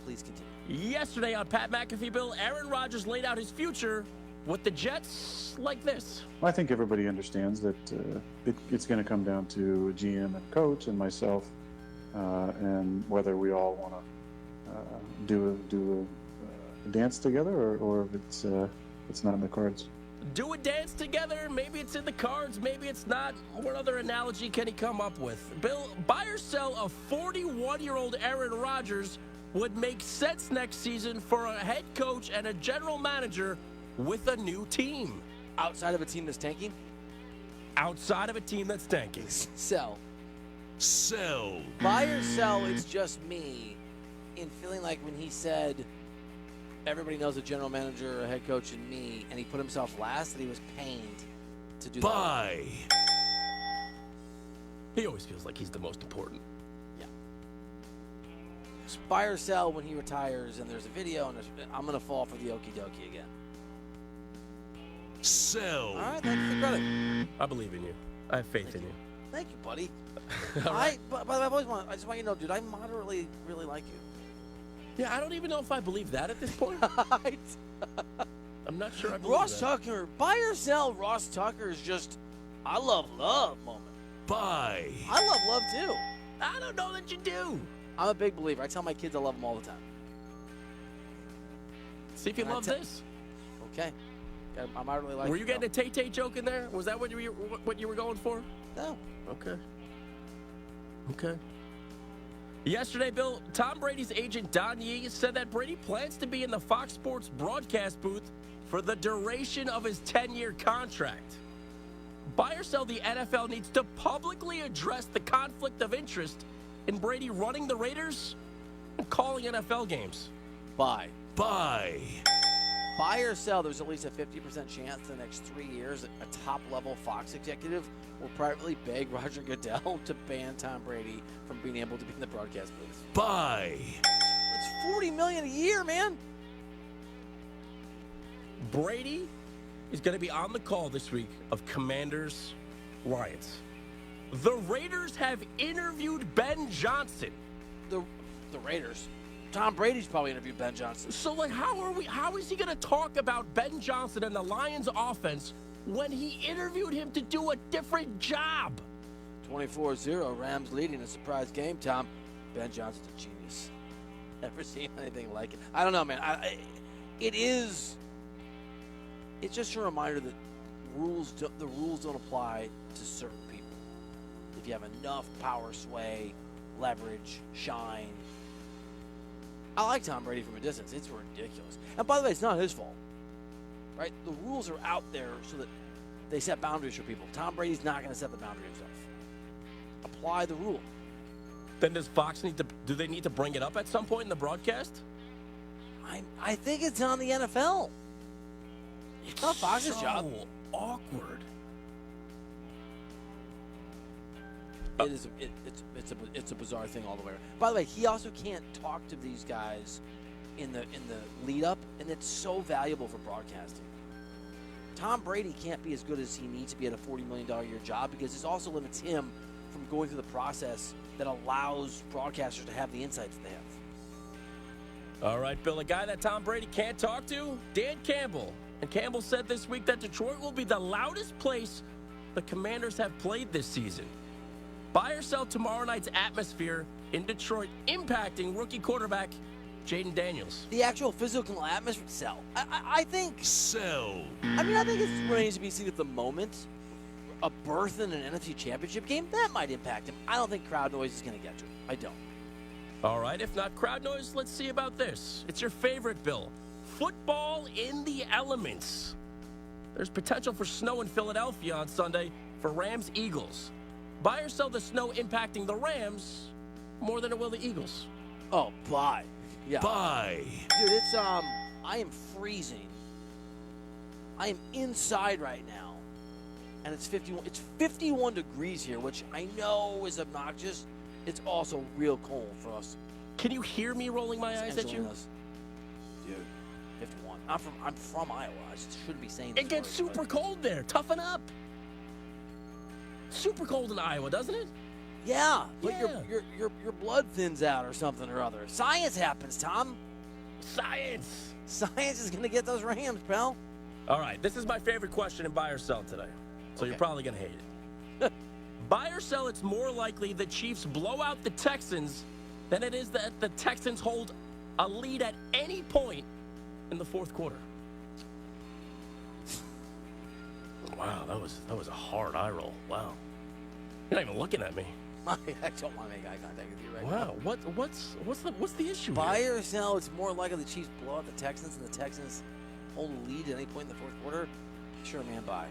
Please continue. Yesterday on Pat McAfee, Bill, Aaron Rodgers laid out his future with the Jets like this. I think everybody understands that it's going to come down to GM and coach and myself, and whether we all want to do a dance together, or if it's it's not in the cards. Do a dance together. Maybe it's in the cards. Maybe it's not. What other analogy can he come up with? Bill, buy or sell a 41-year-old Aaron Rodgers would make sense next season for a head coach and a general manager with a new team. Outside of a team that's tanking? Outside of a team that's tanking. Sell. Sell. Buy or sell, it's just me in feeling like when he said everybody knows a general manager, a head coach, and me, and he put himself last, that he was pained to do that. Buy. He always feels like he's the most important. Yeah. Just buy or sell when he retires, and there's a video, and I'm going to fall for the okie dokie again. Sell. All right, thanks for the credit. I believe in you. I have faith in you. Thank you, buddy. Right. But I just want you to know, dude, I moderately really like you. Yeah, I don't even know if I believe that at this point. I'm not sure I believe Ross that. Tucker, buy or sell, Ross Tucker is just, I love moment. Buy. I love love too. I don't know that you do. I'm a big believer. I tell my kids I love them all the time. See if you love this. Okay. I moderately like Were you getting a Tay-Tay joke in there? Was that what you were going for? No. Okay. Okay. Yesterday, Bill, Tom Brady's agent Don Yee said that Brady plans to be in the Fox Sports broadcast booth for the duration of his 10-year contract. Buy or sell, the NFL needs to publicly address the conflict of interest in Brady running the Raiders and calling NFL games. Buy. Buy. Buy or sell, there's at least a 50% chance the next 3 years a top-level Fox executive will privately beg Roger Goodell to ban Tom Brady from being able to be in the broadcast booth. Buy. It's $40 million a year, man. Brady is going to be on the call this week of Commanders-Lions. The Raiders have interviewed Ben Johnson. The Raiders? Tom Brady's probably interviewed Ben Johnson. So, how is he going to talk about Ben Johnson and the Lions offense when he interviewed him to do a different job? 24-0, Rams leading a surprise game, Tom. Ben Johnson's a genius. Never seen anything like it. I don't know, man. It's just a reminder that the rules don't apply to certain people. If you have enough power, sway, leverage, shine. I like Tom Brady from a distance. It's ridiculous. And by the way, it's not his fault. Right? The rules are out there so that they set boundaries for people. Tom Brady's not going to set the boundary himself. Apply the rule. Then does Fox need to bring it up at some point in the broadcast? I think it's on the NFL. It's not Fox's job. Awkward. It's a bizarre thing all the way around. By the way, he also can't talk to these guys in the lead up, and it's so valuable for broadcasting. Tom Brady can't be as good as he needs to be at a $40 million a year job because this also limits him from going through the process that allows broadcasters to have the insights they have. All right, Bill, a guy that Tom Brady can't talk to, Dan Campbell. And Campbell said this week that Detroit will be the loudest place the Commanders have played this season. Buy or sell tomorrow night's atmosphere in Detroit impacting rookie quarterback Jaden Daniels. The actual physical atmosphere, sell. I think. Sell. I mean, I think it's remains to be seen at the moment. A berth in an NFC Championship game, that might impact him. I don't think crowd noise is going to get to him. I don't. All right, if not crowd noise, let's see about this. It's your favorite, Bill. Football in the elements. There's potential for snow in Philadelphia on Sunday for Rams-Eagles. Buy or sell the snow impacting the Rams more than it will the Eagles? Oh, buy. Yeah. Buy. Dude, it's I am freezing. I am inside right now. And it's 51 degrees here, which I know is obnoxious. It's also real cold for us. Can you hear me rolling my eyes at you? Dude, 51. I'm from Iowa. I just shouldn't be saying this. It gets super cold there. Toughen up. Super cold in Iowa, doesn't it? Yeah, but your blood thins out or something or other. Science happens, Tom. Science. Science is going to get those Rams, pal. All right, this is my favorite question in buy or sell today. So You're probably going to hate it. Buy or sell, it's more likely the Chiefs blow out the Texans than it is that the Texans hold a lead at any point in the fourth quarter. Wow, that was a hard eye roll. Wow. You're not even looking at me. I don't want to make eye contact with you right now. Wow, what's the issue? Buy here? or sell? It's more likely the Chiefs blow out the Texans and the Texans hold a lead at any point in the fourth quarter. Sure, man, buy.